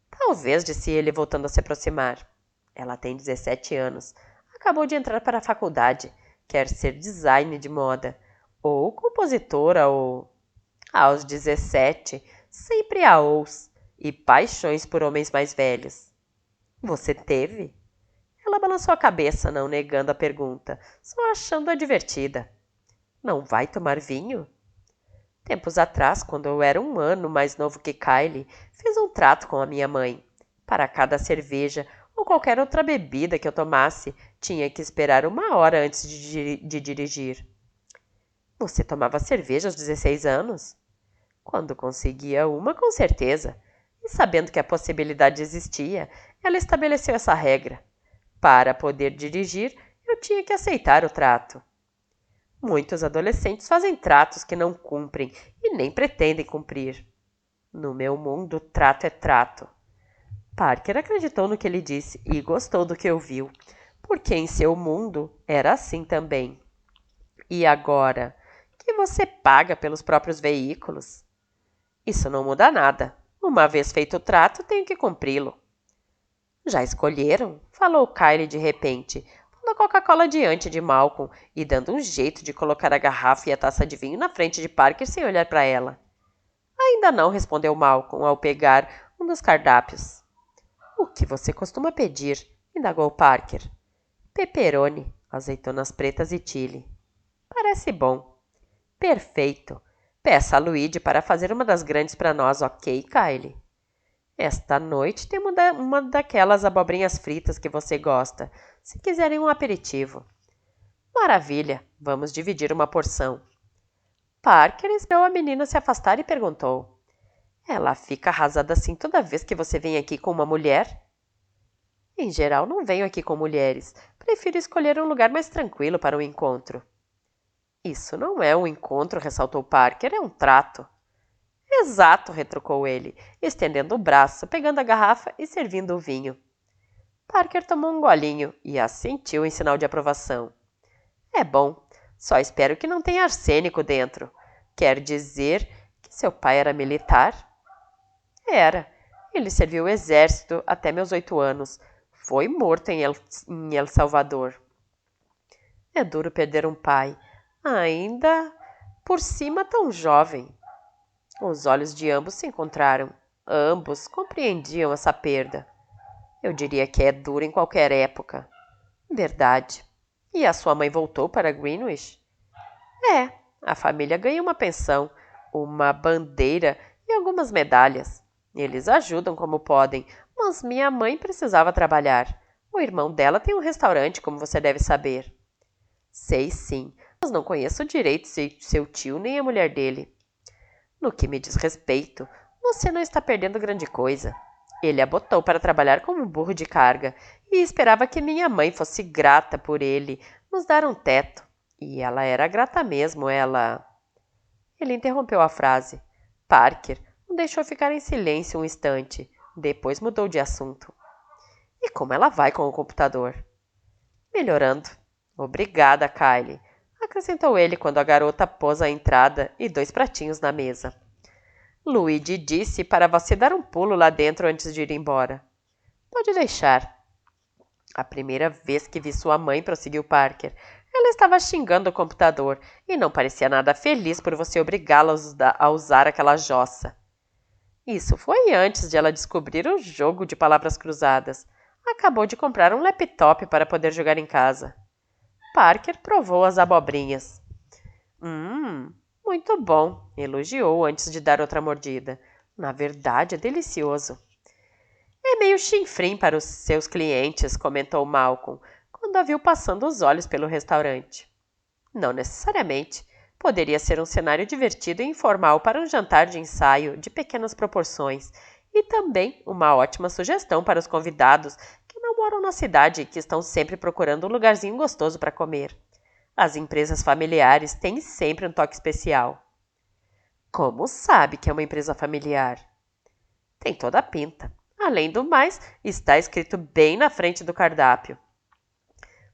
[SPEAKER 1] Talvez, disse ele, voltando a se aproximar. Ela tem 17 anos. Acabou de entrar para a faculdade. Quer ser designer de moda. Ou compositora, ou... Aos 17, sempre há ous e paixões por homens mais velhos. Você teve? Ela balançou a cabeça, não negando a pergunta, só achando-a divertida. Não vai tomar vinho? Tempos atrás, quando eu era um ano mais novo que Kylie, fiz um trato com a minha mãe. Para cada cerveja ou qualquer outra bebida que eu tomasse, tinha que esperar 1 hora antes de dirigir. Você tomava cerveja aos 16 anos? Quando conseguia uma, com certeza. E sabendo que a possibilidade existia, ela estabeleceu essa regra. Para poder dirigir, eu tinha que aceitar o trato. Muitos adolescentes fazem tratos que não cumprem e nem pretendem cumprir. No meu mundo, trato é trato. Parker acreditou no que ele disse e gostou do que ouviu, porque em seu mundo era assim também. E agora, que você paga pelos próprios veículos? Isso não muda nada. Uma vez feito o trato, tenho que cumpri-lo. Já escolheram? Falou Kylie de repente, pondo a Coca-Cola diante de Malcolm e dando um jeito de colocar a garrafa e a taça de vinho na frente de Parker sem olhar para ela. Ainda não, respondeu Malcolm ao pegar um dos cardápios. O que você costuma pedir? Indagou Parker. Pepperoni, azeitonas pretas e chili. Parece bom. Perfeito. Peça a Luigi para fazer uma das grandes para nós, ok, Kylie? Esta noite tem uma daquelas abobrinhas fritas que você gosta, se quiserem um aperitivo. Maravilha, vamos dividir uma porção. Parker esperou a menina se afastar e perguntou. Ela fica arrasada assim toda vez que você vem aqui com uma mulher? Em geral, não venho aqui com mulheres. Prefiro escolher um lugar mais tranquilo para o encontro. Isso não é um encontro, ressaltou Parker, é um trato. Exato, retrucou ele, estendendo o braço, pegando a garrafa e servindo o vinho. Parker tomou um golinho e assentiu em sinal de aprovação. É bom, só espero que não tenha arsênico dentro. Quer dizer que seu pai era militar? Era. Ele serviu o exército até meus 8 anos. Foi morto em El Salvador. É duro perder um pai, ainda por cima tão jovem. Os olhos de ambos se encontraram. Ambos compreendiam essa perda. Eu diria que é duro em qualquer época. Verdade. E a sua mãe voltou para Greenwich? É. A família ganha uma pensão, uma bandeira e algumas medalhas. Eles ajudam como podem, mas minha mãe precisava trabalhar. O irmão dela tem um restaurante, como você deve saber. Sei sim, mas não conheço direito seu tio nem a mulher dele. No que me diz respeito, você não está perdendo grande coisa. Ele a botou para trabalhar como um burro de carga e esperava que minha mãe fosse grata por ele nos dar um teto. E ela era grata mesmo, ela... Ele interrompeu a frase. Parker o deixou ficar em silêncio um instante. Depois mudou de assunto. E como ela vai com o computador? Melhorando. Obrigada, Kylie, acrescentou ele quando a garota pôs a entrada e 2 pratinhos na mesa. Luigi disse para você dar um pulo lá dentro antes de ir embora. Pode deixar. A primeira vez que vi sua mãe, prosseguiu Parker, ela estava xingando o computador e não parecia nada feliz por você obrigá-la a usar aquela jossa. Isso foi antes de ela descobrir o jogo de palavras cruzadas. Acabou de comprar um laptop para poder jogar em casa. Parker provou as abobrinhas. Muito bom, elogiou antes de dar outra mordida. Na verdade, é delicioso. É meio chinfrim para os seus clientes, comentou Malcolm, quando a viu passando os olhos pelo restaurante. Não necessariamente. Poderia ser um cenário divertido e informal para um jantar de ensaio de pequenas proporções e também uma ótima sugestão para os convidados que não moram na cidade e que estão sempre procurando um lugarzinho gostoso para comer. As empresas familiares têm sempre um toque especial. Como sabe que é uma empresa familiar? Tem toda a pinta. Além do mais, está escrito bem na frente do cardápio.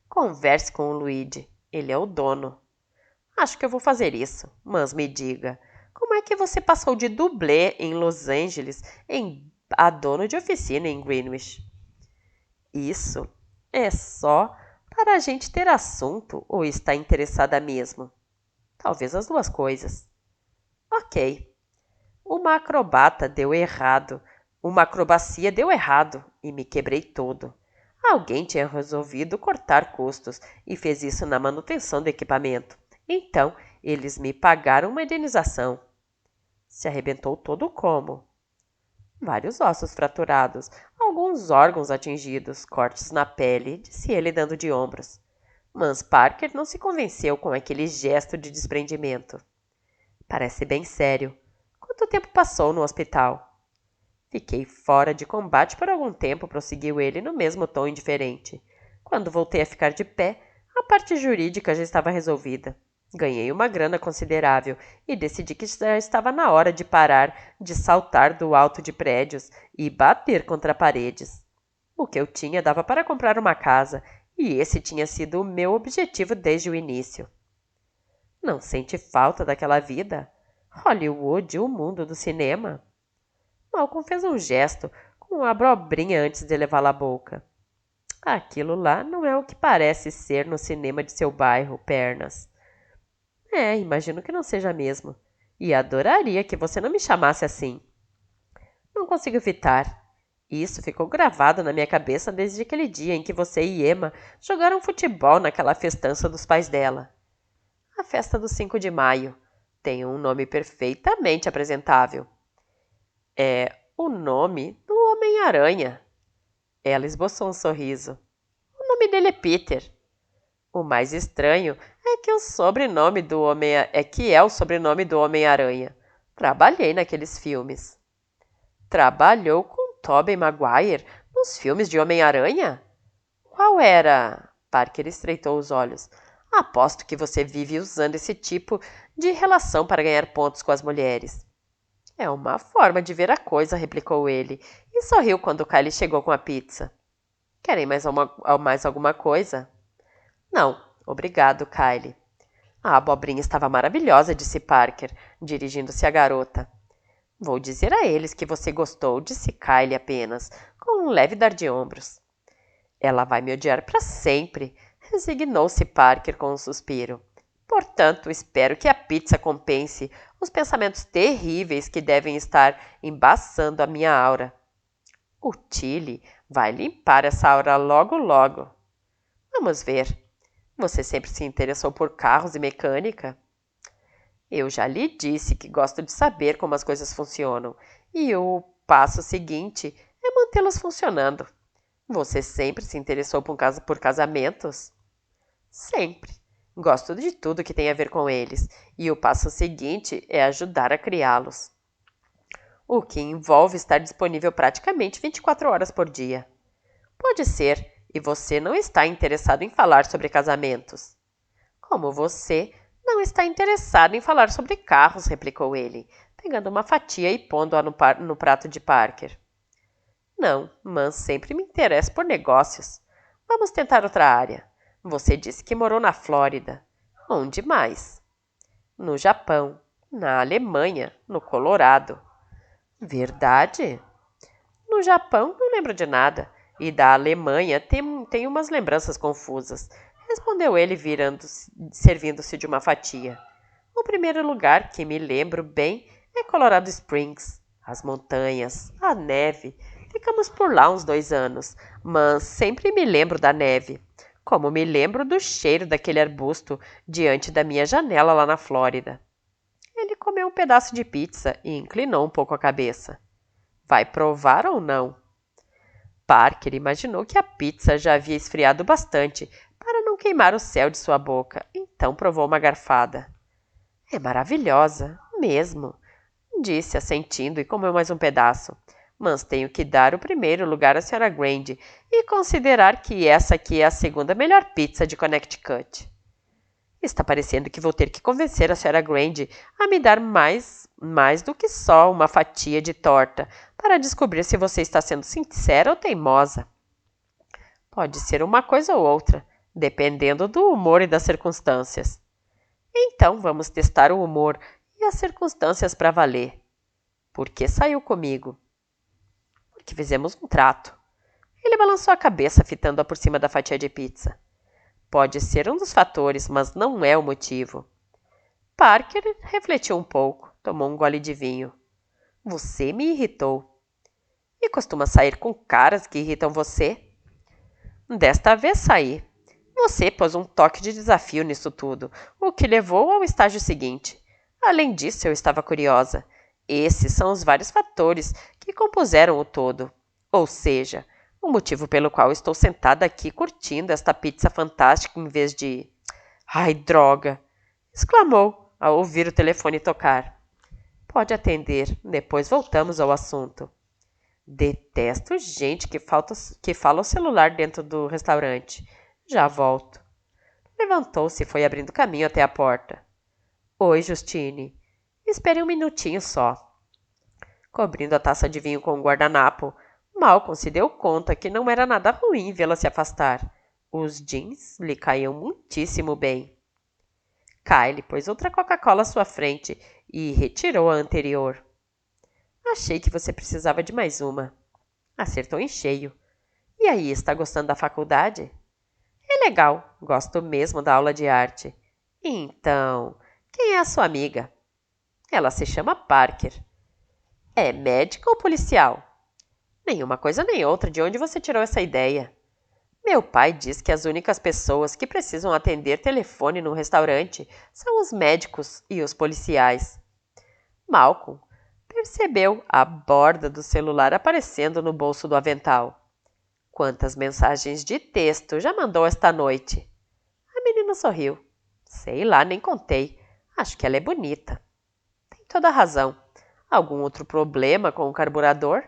[SPEAKER 1] Converse com o Luigi. Ele é o dono. Acho que eu vou fazer isso, mas me diga, como é que você passou de dublê em Los Angeles a dono de oficina em Greenwich? Isso é só para a gente ter assunto ou está interessada mesmo? Talvez as duas coisas. Ok. Uma acrobata deu errado. Uma acrobacia deu errado e me quebrei todo. Alguém tinha resolvido cortar custos e fez isso na manutenção do equipamento. Então, eles me pagaram uma indenização. Se arrebentou todo como? Vários ossos fraturados, alguns órgãos atingidos, cortes na pele, disse ele dando de ombros. Mas Parker não se convenceu com aquele gesto de desprendimento. Parece bem sério. Quanto tempo passou no hospital? Fiquei fora de combate por algum tempo, prosseguiu ele no mesmo tom indiferente. Quando voltei a ficar de pé, a parte jurídica já estava resolvida. Ganhei uma grana considerável e decidi que já estava na hora de parar de saltar do alto de prédios e bater contra paredes. O que eu tinha dava para comprar uma casa, e esse tinha sido o meu objetivo desde o início. Não sente falta daquela vida? Hollywood, o mundo do cinema? Malcolm fez um gesto com a abobrinha antes de levá-la à boca. Aquilo lá não é o que parece ser no cinema de seu bairro, Pernas. Imagino que não seja mesmo. E adoraria que você não me chamasse assim. Não consigo evitar. Isso ficou gravado na minha cabeça desde aquele dia em que você e Emma jogaram futebol naquela festança dos pais dela. A festa do 5 de maio. Tem um nome perfeitamente apresentável. É o nome do Homem-Aranha. Ela esboçou um sorriso. O nome dele é Peter. O mais estranho é que o sobrenome do Homem-Aranha. Trabalhei naqueles filmes. Trabalhou com Tobey Maguire nos filmes de Homem-Aranha? Qual era? Parker estreitou os olhos. Aposto que você vive usando esse tipo de relação para ganhar pontos com as mulheres. É uma forma de ver a coisa, replicou ele, e sorriu quando Kylie chegou com a pizza. Querem mais alguma coisa? Não, obrigado, Kylie. A abobrinha estava maravilhosa, disse Parker, dirigindo-se à garota. Vou dizer a eles que você gostou, disse Kylie apenas, com um leve dar de ombros. Ela vai me odiar para sempre, resignou-se Parker com um suspiro. Portanto, espero que a pizza compense os pensamentos terríveis que devem estar embaçando a minha aura. O Tilly vai limpar essa aura logo, logo. Vamos ver. Você sempre se interessou por carros e mecânica? Eu já lhe disse que gosto de saber como as coisas funcionam, e o passo seguinte é mantê-las funcionando. Você sempre se interessou por casamentos? Sempre. Gosto de tudo que tem a ver com eles, e o passo seguinte é ajudar a criá-los. O que envolve estar disponível praticamente 24 horas por dia. Pode ser, e você não está interessado em falar sobre casamentos. Como você não está interessado em falar sobre carros, replicou ele, pegando uma fatia e pondo-a no prato de Parker. Não, mas sempre me interesso por negócios. Vamos tentar outra área. Você disse que morou na Flórida. Onde mais? No Japão, na Alemanha, no Colorado. Verdade? No Japão não lembro de nada. E da Alemanha tenho umas lembranças confusas. Respondeu ele, servindo-se de uma fatia. O primeiro lugar que me lembro bem é Colorado Springs. As montanhas, a neve. Ficamos por lá uns 2 anos, mas sempre me lembro da neve. Como me lembro do cheiro daquele arbusto diante da minha janela lá na Flórida. Ele comeu um pedaço de pizza e inclinou um pouco a cabeça. Vai provar ou não? Parker imaginou que a pizza já havia esfriado bastante para não queimar o céu de sua boca, então provou uma garfada. É maravilhosa, mesmo, disse, assentindo e comeu mais um pedaço. Mas tenho que dar o primeiro lugar à Sra. Grande e considerar que essa aqui é a segunda melhor pizza de Connecticut. Está parecendo que vou ter que convencer a Sra. Grande a me dar mais do que só uma fatia de torta para descobrir se você está sendo sincera ou teimosa. Pode ser uma coisa ou outra, dependendo do humor e das circunstâncias. Então vamos testar o humor e as circunstâncias para valer. Por que saiu comigo? Porque fizemos um trato. Ele balançou a cabeça, fitando-a por cima da fatia de pizza. Pode ser um dos fatores, mas não é o motivo. Parker refletiu um pouco, tomou um gole de vinho. Você me irritou. E costuma sair com caras que irritam você? Desta vez saí. Você pôs um toque de desafio nisso tudo, o que levou ao estágio seguinte. Além disso, eu estava curiosa. Esses são os vários fatores que compuseram o todo. Ou seja, o motivo pelo qual estou sentada aqui curtindo esta pizza fantástica em vez de... Ai, droga! Exclamou ao ouvir o telefone tocar. Pode atender, depois voltamos ao assunto. Detesto gente que fala o celular dentro do restaurante. Já volto. Levantou-se e foi abrindo caminho até a porta. Oi, Justine. Espere um minutinho só. Cobrindo a taça de vinho com um guardanapo, Malcolm se deu conta que não era nada ruim vê-la se afastar. Os jeans lhe caíam muitíssimo bem. Kylie pôs outra Coca-Cola à sua frente e retirou a anterior. Achei que você precisava de mais uma. Acertou em cheio. E aí, está gostando da faculdade? É legal, gosto mesmo da aula de arte. Então, quem é a sua amiga? Ela se chama Parker. É médica ou policial? Nenhuma coisa nem outra. De onde você tirou essa ideia? Meu pai diz que as únicas pessoas que precisam atender telefone num restaurante são os médicos e os policiais. Malcolm percebeu a borda do celular aparecendo no bolso do avental. Quantas mensagens de texto já mandou esta noite? A menina sorriu. Sei lá, nem contei. Acho que ela é bonita. Tem toda a razão. Algum outro problema com o carburador?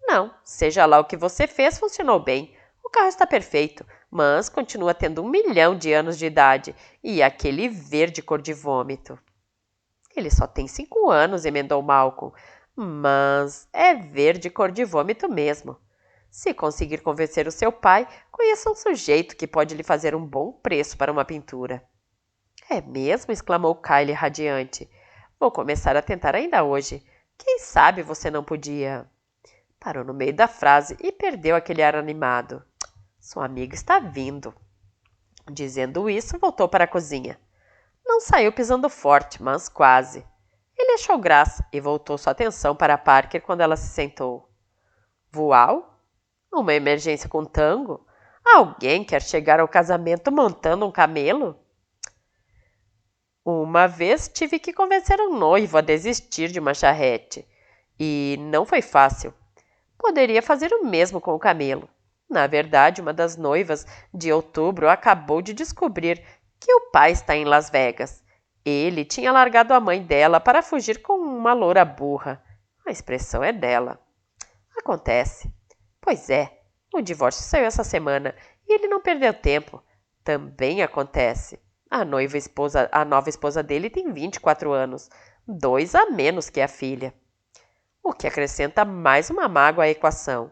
[SPEAKER 1] Não, seja lá o que você fez, funcionou bem. O carro está perfeito, mas continua tendo 1 milhão de anos de idade e aquele verde cor de vômito. Ele só tem 5 anos, emendou Malcolm, mas é verde cor de vômito mesmo. Se conseguir convencer o seu pai, conheça um sujeito que pode lhe fazer um bom preço para uma pintura. É mesmo? Exclamou Kylie radiante. Vou começar a tentar ainda hoje. Quem sabe você não podia... Parou no meio da frase e perdeu aquele ar animado. Sua amiga está vindo. Dizendo isso, voltou para a cozinha. Não saiu pisando forte, mas quase. Ele achou graça e voltou sua atenção para Parker quando ela se sentou. Voal? Uma emergência com tango? Alguém quer chegar ao casamento montando um camelo? Uma vez tive que convencer um noivo a desistir de uma charrete. E não foi fácil. Poderia fazer o mesmo com o camelo. Na verdade, uma das noivas de outubro acabou de descobrir que o pai está em Las Vegas. Ele tinha largado a mãe dela para fugir com uma loura burra. A expressão é dela. Acontece. Pois é, o divórcio saiu essa semana e ele não perdeu tempo. Também acontece. A nova esposa dele tem 24 anos, 2 a menos que a filha. O que acrescenta mais uma mágoa à equação.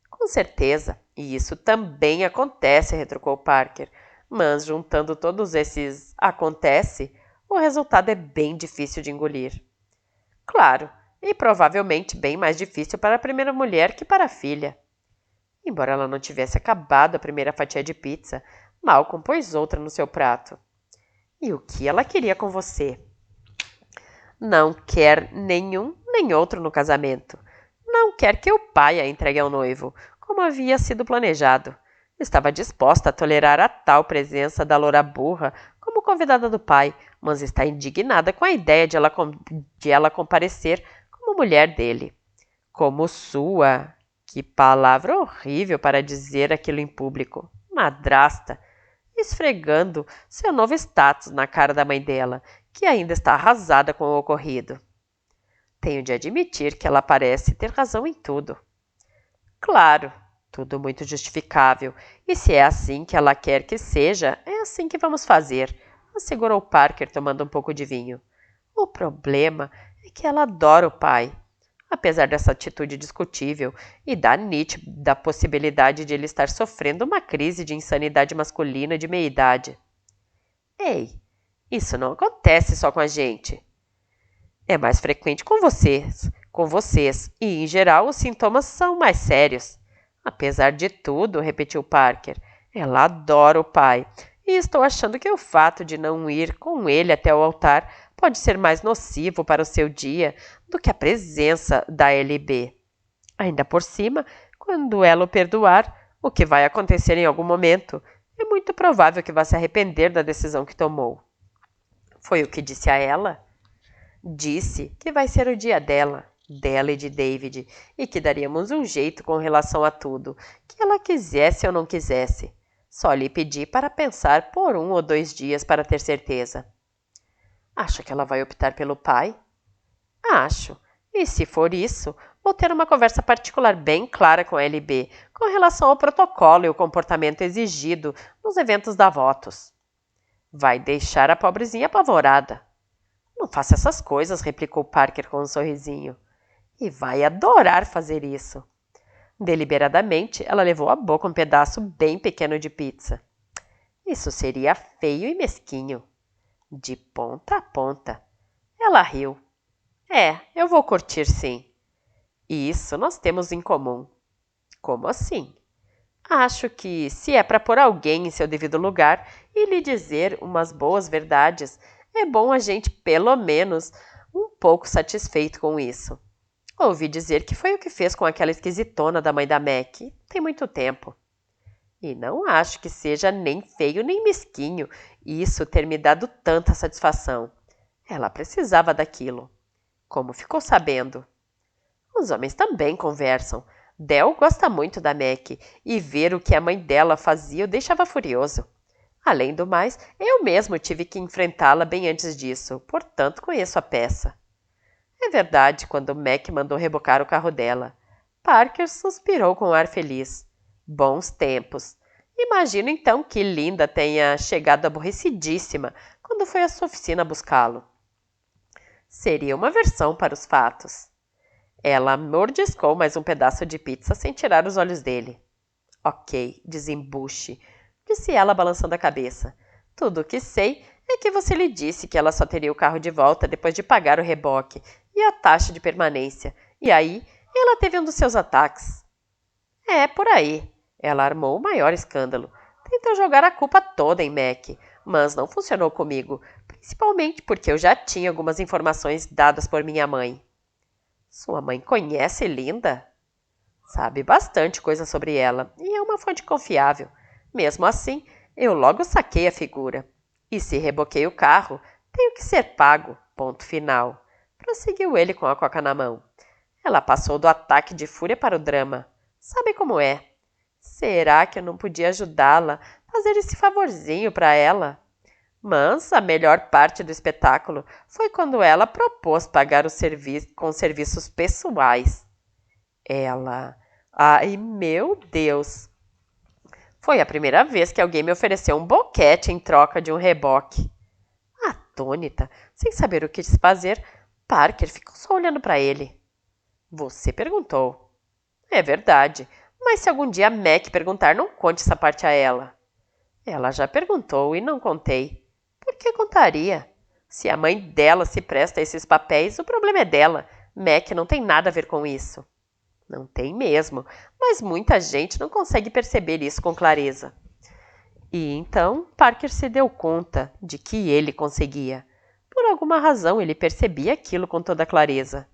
[SPEAKER 1] Com certeza, e isso também acontece, retrucou Parker, mas juntando todos esses acontece, o resultado é bem difícil de engolir. Claro, e provavelmente bem mais difícil para a primeira mulher que para a filha. Embora ela não tivesse acabado a primeira fatia de pizza, Malcolm pôs outra no seu prato. E o que ela queria com você? Não quer nenhum nem outro no casamento. Não quer que o pai a entregue ao noivo, como havia sido planejado. Estava disposta a tolerar a tal presença da loura burra como convidada do pai, mas está indignada com a ideia de ela comparecer como mulher dele. Como sua... Que palavra horrível para dizer aquilo em público. Madrasta. Esfregando seu novo status na cara da mãe dela, que ainda está arrasada com o ocorrido. Tenho de admitir que ela parece ter razão em tudo. Claro, tudo muito justificável, e se é assim que ela quer que seja, é assim que vamos fazer, assegurou Parker tomando um pouco de vinho. O problema é que ela adora o pai. apesar dessa atitude discutível e da nítida possibilidade de ele estar sofrendo uma crise de insanidade masculina de meia-idade. Ei, isso não acontece só com a gente. É mais frequente com vocês, e em geral os sintomas são mais sérios. Apesar de tudo, repetiu Parker, ela adora o pai, e estou achando que o fato de não ir com ele até o altar pode ser mais nocivo para o seu dia do que a presença da LB. Ainda por cima, quando ela o perdoar, o que vai acontecer em algum momento, é muito provável que vá se arrepender da decisão que tomou. Foi o que disse a ela? Disse que vai ser o dia dela e de David, e que daríamos um jeito com relação a tudo, que ela quisesse ou não quisesse. Só lhe pedi para pensar por 1 ou 2 dias para ter certeza. Acha que ela vai optar pelo pai? Acho. E se for isso, vou ter uma conversa particular bem clara com a LB com relação ao protocolo e o comportamento exigido nos eventos da votos. Vai deixar a pobrezinha apavorada. Não faça essas coisas, replicou Parker com um sorrisinho. E vai adorar fazer isso. Deliberadamente, ela levou à boca um pedaço bem pequeno de pizza. Isso seria feio e mesquinho. De ponta a ponta. Ela riu. Eu vou curtir sim. Isso nós temos em comum. Como assim? Acho que, se é para pôr alguém em seu devido lugar e lhe dizer umas boas verdades, é bom a gente, pelo menos, um pouco satisfeito com isso. Ouvi dizer que foi o que fez com aquela esquisitona da mãe da Mac. Tem muito tempo. E não acho que seja nem feio nem mesquinho isso ter me dado tanta satisfação. Ela precisava daquilo. Como ficou sabendo? Os homens também conversam. Del gosta muito da Mac, e ver o que a mãe dela fazia o deixava furioso. Além do mais, eu mesmo tive que enfrentá-la bem antes disso, portanto conheço a peça. É verdade, quando Mac mandou rebocar o carro dela. Parker suspirou com um ar feliz. Bons tempos. Imagino então que Linda tenha chegado aborrecidíssima quando foi à sua oficina buscá-lo. Seria uma versão para os fatos. Ela mordiscou mais um pedaço de pizza sem tirar os olhos dele. Ok, desembuche, disse ela balançando a cabeça. Tudo o que sei é que você lhe disse que ela só teria o carro de volta depois de pagar o reboque e a taxa de permanência. E aí, ela teve um dos seus ataques. É, por aí. Ela armou o maior escândalo. Tentou jogar a culpa toda em Mac, mas não funcionou comigo, principalmente porque eu já tinha algumas informações dadas por minha mãe. Sua mãe conhece Linda? Sabe bastante coisa sobre ela e é uma fonte confiável. Mesmo assim, eu logo saquei a figura. E se reboquei o carro, tenho que ser pago. Ponto final. Prosseguiu ele com a coca na mão. Ela passou do ataque de fúria para o drama. Sabe como é? Será que eu não podia ajudá-la, fazer esse favorzinho para ela? Mas a melhor parte do espetáculo foi quando ela propôs pagar com serviços pessoais. Ela... Ai, meu Deus! Foi a primeira vez que alguém me ofereceu um boquete em troca de um reboque. Atônita, sem saber o que se fazer, Parker ficou só olhando para ele. Você perguntou. É verdade, mas se algum dia a Mac perguntar, não conte essa parte a ela. Ela já perguntou e não contei. Por que contaria? Se a mãe dela se presta a esses papéis, o problema é dela. Mac não tem nada a ver com isso. Não tem mesmo, mas muita gente não consegue perceber isso com clareza. E então Parker se deu conta de que ele conseguia. Por alguma razão ele percebia aquilo com toda clareza.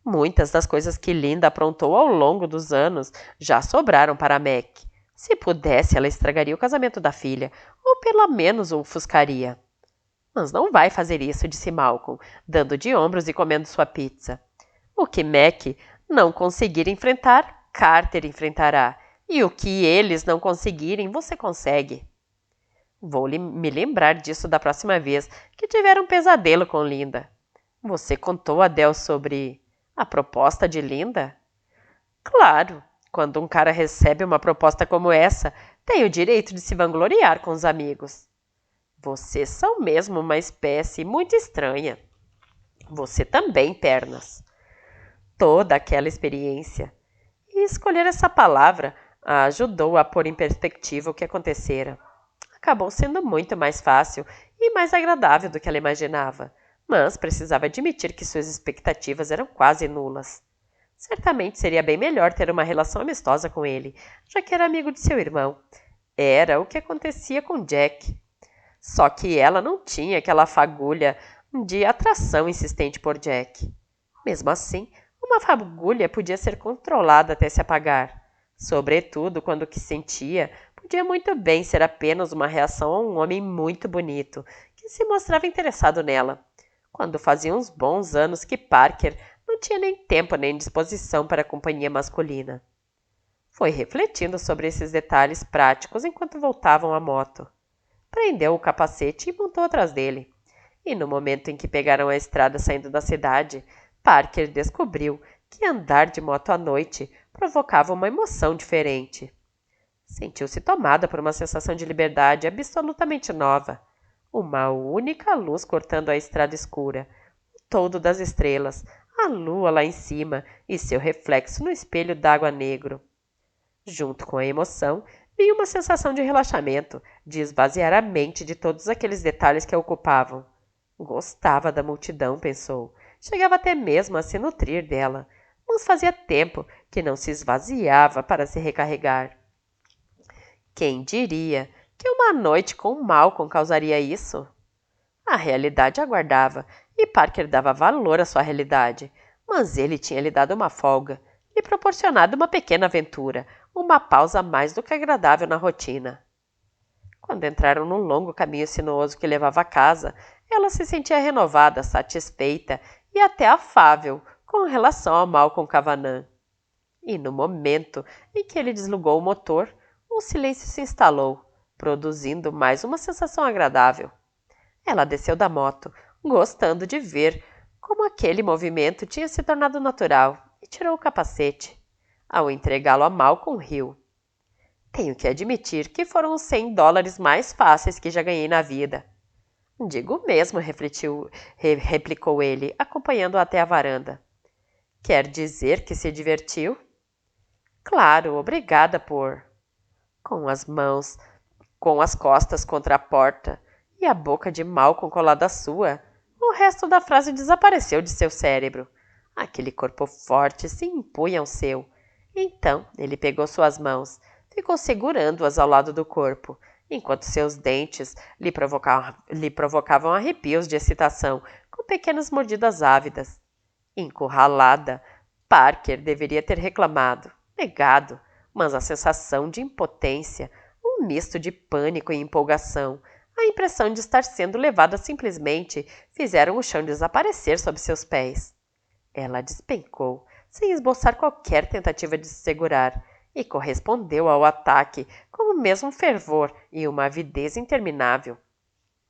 [SPEAKER 1] Muitas das coisas que Linda aprontou ao longo dos anos já sobraram para Mac. Se pudesse, ela estragaria o casamento da filha, ou pelo menos o ofuscaria. Mas não vai fazer isso, disse Malcolm, dando de ombros e comendo sua pizza. O que Mac não conseguir enfrentar, Carter enfrentará. E o que eles não conseguirem, você consegue. Vou me lembrar disso da próxima vez que tiver um pesadelo com Linda. Você contou a Del sobre a proposta de Linda? Claro, quando um cara recebe uma proposta como essa, tem o direito de se vangloriar com os amigos. Vocês são mesmo uma espécie muito estranha. Você também, Pernas. toda aquela experiência. E escolher essa palavra a ajudou a pôr em perspectiva o que acontecera. Acabou sendo muito mais fácil e mais agradável do que ela imaginava, mas precisava admitir que suas expectativas eram quase nulas. Certamente seria bem melhor ter uma relação amistosa com ele, já que era amigo de seu irmão. Era o que acontecia com Jack. Só que ela não tinha aquela fagulha de atração insistente por Jack. Mesmo assim, uma fagulha podia ser controlada até se apagar. Sobretudo quando o que sentia podia muito bem ser apenas uma reação a um homem muito bonito, que se mostrava interessado nela. Quando fazia uns bons anos que Parker não tinha nem tempo nem disposição para a companhia masculina. Foi refletindo sobre esses detalhes práticos enquanto voltavam à moto. Prendeu o capacete e montou atrás dele. E no momento em que pegaram a estrada saindo da cidade, Parker descobriu que andar de moto à noite provocava uma emoção diferente. Sentiu-se tomada por uma sensação de liberdade absolutamente nova. Uma única luz cortando a estrada escura, o todo das estrelas, a lua lá em cima e seu reflexo no espelho d'água negro. Junto com a emoção, vinha uma sensação de relaxamento, de esvaziar a mente de todos aqueles detalhes que a ocupavam. Gostava da multidão, pensou. Chegava até mesmo a se nutrir dela, mas fazia tempo que não se esvaziava para se recarregar. Quem diria que uma noite com Malcolm causaria isso? A realidade aguardava, e Parker dava valor à sua realidade, mas ele tinha lhe dado uma folga, lhe proporcionado uma pequena aventura, uma pausa mais do que agradável na rotina. Quando entraram num longo caminho sinuoso que levava a casa, ela se sentia renovada, satisfeita e até afável com relação ao Malcolm Cavanagh. E no momento em que ele desligou o motor, um silêncio se instalou, produzindo mais uma sensação agradável. Ela desceu da moto, gostando de ver como aquele movimento tinha se tornado natural, e tirou o capacete. Ao entregá-lo a Malcolm, riu. Tenho que admitir que foram os $100 mais fáceis que já ganhei na vida. Digo mesmo, replicou ele, acompanhando-a até a varanda. Quer dizer que se divertiu? Claro, obrigada por... Com as costas contra a porta e a boca de Malcolm colada à sua, o resto da frase desapareceu de seu cérebro. Aquele corpo forte se impunha ao seu. Então ele pegou suas mãos, ficou segurando-as ao lado do corpo, enquanto seus dentes lhe provocavam arrepios de excitação, com pequenas mordidas ávidas. Encurralada, Parker deveria ter reclamado, negado, mas a sensação de impotência, um misto de pânico e empolgação, a impressão de estar sendo levada simplesmente, fizeram o chão desaparecer sob seus pés. Ela despencou, sem esboçar qualquer tentativa de se segurar, e correspondeu ao ataque com o mesmo fervor e uma avidez interminável.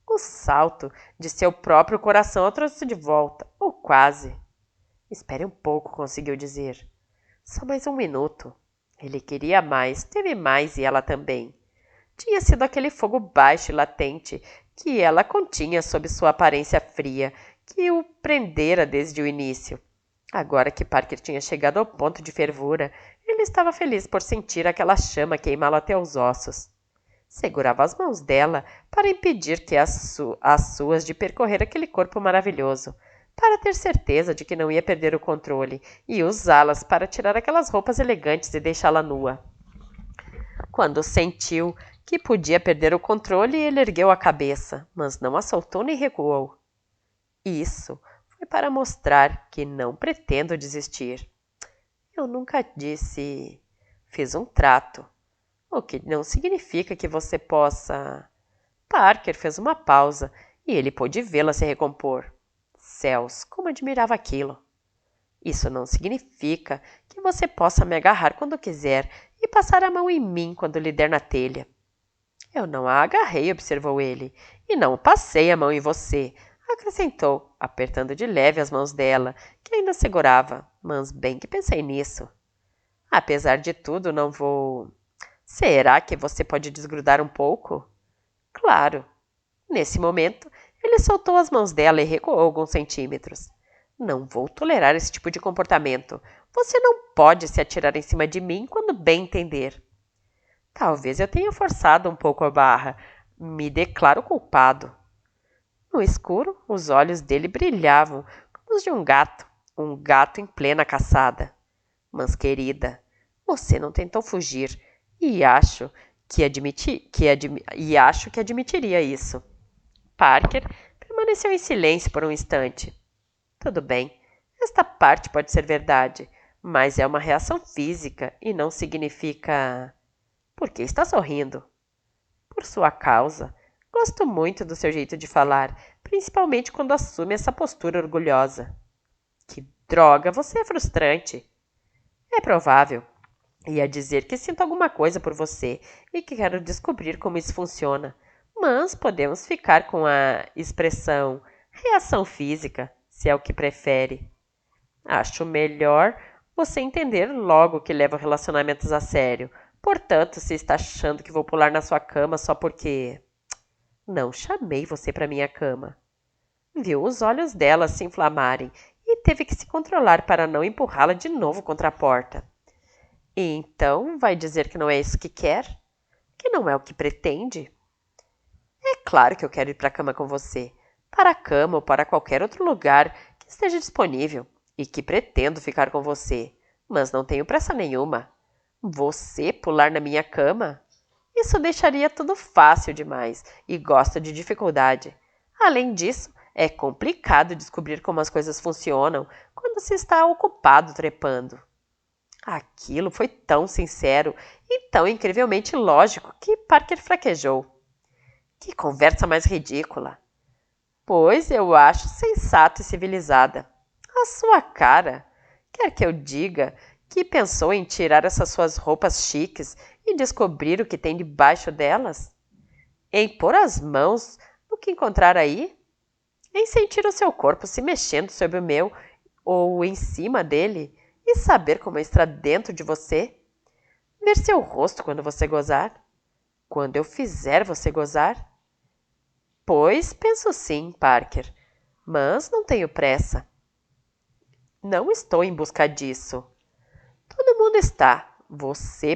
[SPEAKER 1] O salto de seu próprio coração a trouxe de volta, ou quase. Espere um pouco, conseguiu dizer. Só mais um minuto. Ele queria mais, teve mais e ela também. Tinha sido aquele fogo baixo e latente que ela continha sob sua aparência fria, que o prendera desde o início. Agora que Parker tinha chegado ao ponto de fervura, ele estava feliz por sentir aquela chama queimá-lo até os ossos. Segurava as mãos dela para impedir que as suas de percorrer aquele corpo maravilhoso, para ter certeza de que não ia perder o controle e usá-las para tirar aquelas roupas elegantes e deixá-la nua. Quando sentiu que podia perder o controle, ele ergueu a cabeça, mas não a soltou nem recuou. Isso foi para mostrar que não pretendo desistir. Eu nunca disse... Fiz um trato. O que não significa que você possa... Parker fez uma pausa e ele pôde vê-la se recompor. Céus, como admirava aquilo. Isso não significa que você possa me agarrar quando quiser e passar a mão em mim quando lhe der na telha. Eu não a agarrei, observou ele, e não passei a mão em você, acrescentou, apertando de leve as mãos dela, que ainda segurava, mas bem que pensei nisso. Apesar de tudo, não vou... Será que você pode desgrudar um pouco? Claro. Nesse momento, ele soltou as mãos dela e recuou alguns centímetros. Não vou tolerar esse tipo de comportamento. Você não pode se atirar em cima de mim quando bem entender. Talvez eu tenha forçado um pouco a barra. Me declaro culpado. No escuro, os olhos dele brilhavam como os de um gato em plena caçada. Mas, querida, você não tentou fugir e acho que admitiria isso. Parker permaneceu em silêncio por um instante. Tudo bem, esta parte pode ser verdade, mas é uma reação física e não significa. Por que está sorrindo? Por sua causa. Gosto muito do seu jeito de falar, principalmente quando assume essa postura orgulhosa. Que droga, você é frustrante. É provável. Ia dizer que sinto alguma coisa por você e que quero descobrir como isso funciona. Mas podemos ficar com a expressão reação física, se é o que prefere. Acho melhor você entender logo que levo relacionamentos a sério. Portanto, se está achando que vou pular na sua cama só porque. Não chamei você para minha cama. Viu os olhos dela se inflamarem e teve que se controlar para não empurrá-la de novo contra a porta. E então vai dizer que não é isso que quer? Que não é o que pretende? É claro que eu quero ir para a cama com você. Para a cama ou para qualquer outro lugar que esteja disponível. E que pretendo ficar com você. Mas não tenho pressa nenhuma. Você pular na minha cama? Isso deixaria tudo fácil demais e gosto de dificuldade. Além disso, é complicado descobrir como as coisas funcionam quando se está ocupado trepando. Aquilo foi tão sincero e tão incrivelmente lógico que Parker fraquejou. Que conversa mais ridícula! Pois eu acho sensata e civilizada. A sua cara! Quer que eu diga que pensou em tirar essas suas roupas chiques e descobrir o que tem debaixo delas? Em pôr as mãos no que encontrar aí? Em sentir o seu corpo se mexendo sobre o meu ou em cima dele e saber como está dentro de você? Ver seu rosto quando você gozar? Quando eu fizer você gozar? Pois penso sim, Parker, mas não tenho pressa. Não estou em busca disso. Todo mundo está. Você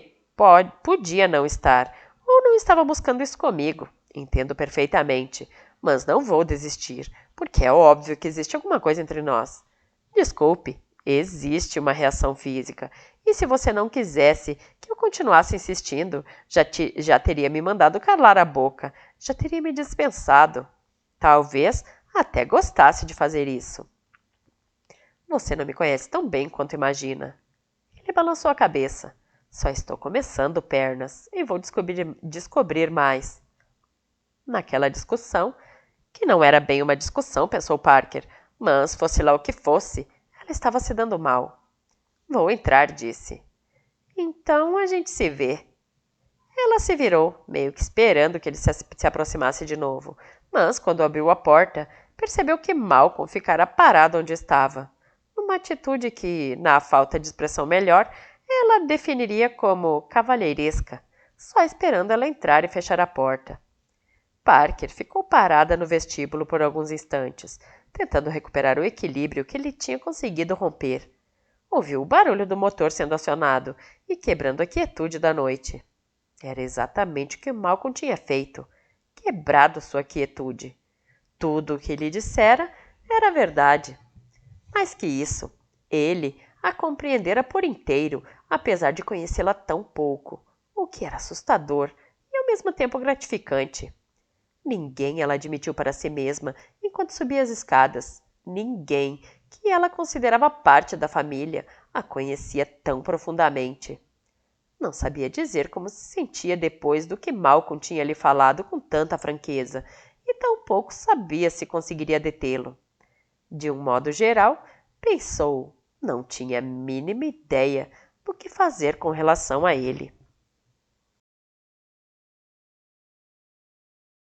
[SPEAKER 1] podia não estar, ou não estava buscando isso comigo. Entendo perfeitamente, mas não vou desistir, porque é óbvio que existe alguma coisa entre nós. Desculpe, existe uma reação física. E se você não quisesse que eu continuasse insistindo, já teria me mandado calar a boca, já teria me dispensado. Talvez até gostasse de fazer isso. Você não me conhece tão bem quanto imagina. Ele balançou a cabeça. Só estou começando, pernas, e vou descobrir mais. Naquela discussão, que não era bem uma discussão, pensou Parker, mas fosse lá o que fosse, ela estava se dando mal. Vou entrar, disse. Então a gente se vê. Ela se virou, meio que esperando que ele se aproximasse de novo, mas quando abriu a porta, percebeu que Malcolm ficara parado onde estava, numa atitude que, na falta de expressão melhor, ela definiria como cavalheiresca, só esperando ela entrar e fechar a porta. Parker ficou parada no vestíbulo por alguns instantes, tentando recuperar o equilíbrio que ele tinha conseguido romper. Ouviu o barulho do motor sendo acionado e quebrando a quietude da noite. Era exatamente o que Malcolm tinha feito, quebrado sua quietude. Tudo o que lhe dissera era verdade. Mais que isso, ele a compreendera por inteiro, apesar de conhecê-la tão pouco, o que era assustador e ao mesmo tempo gratificante. Ninguém ela admitiu para si mesma enquanto subia as escadas. Ninguém que ela considerava parte da família a conhecia tão profundamente. Não sabia dizer como se sentia depois do que Malcolm tinha lhe falado com tanta franqueza, e tampouco sabia se conseguiria detê-lo. De um modo geral, pensou, não tinha a mínima ideia do que fazer com relação a ele.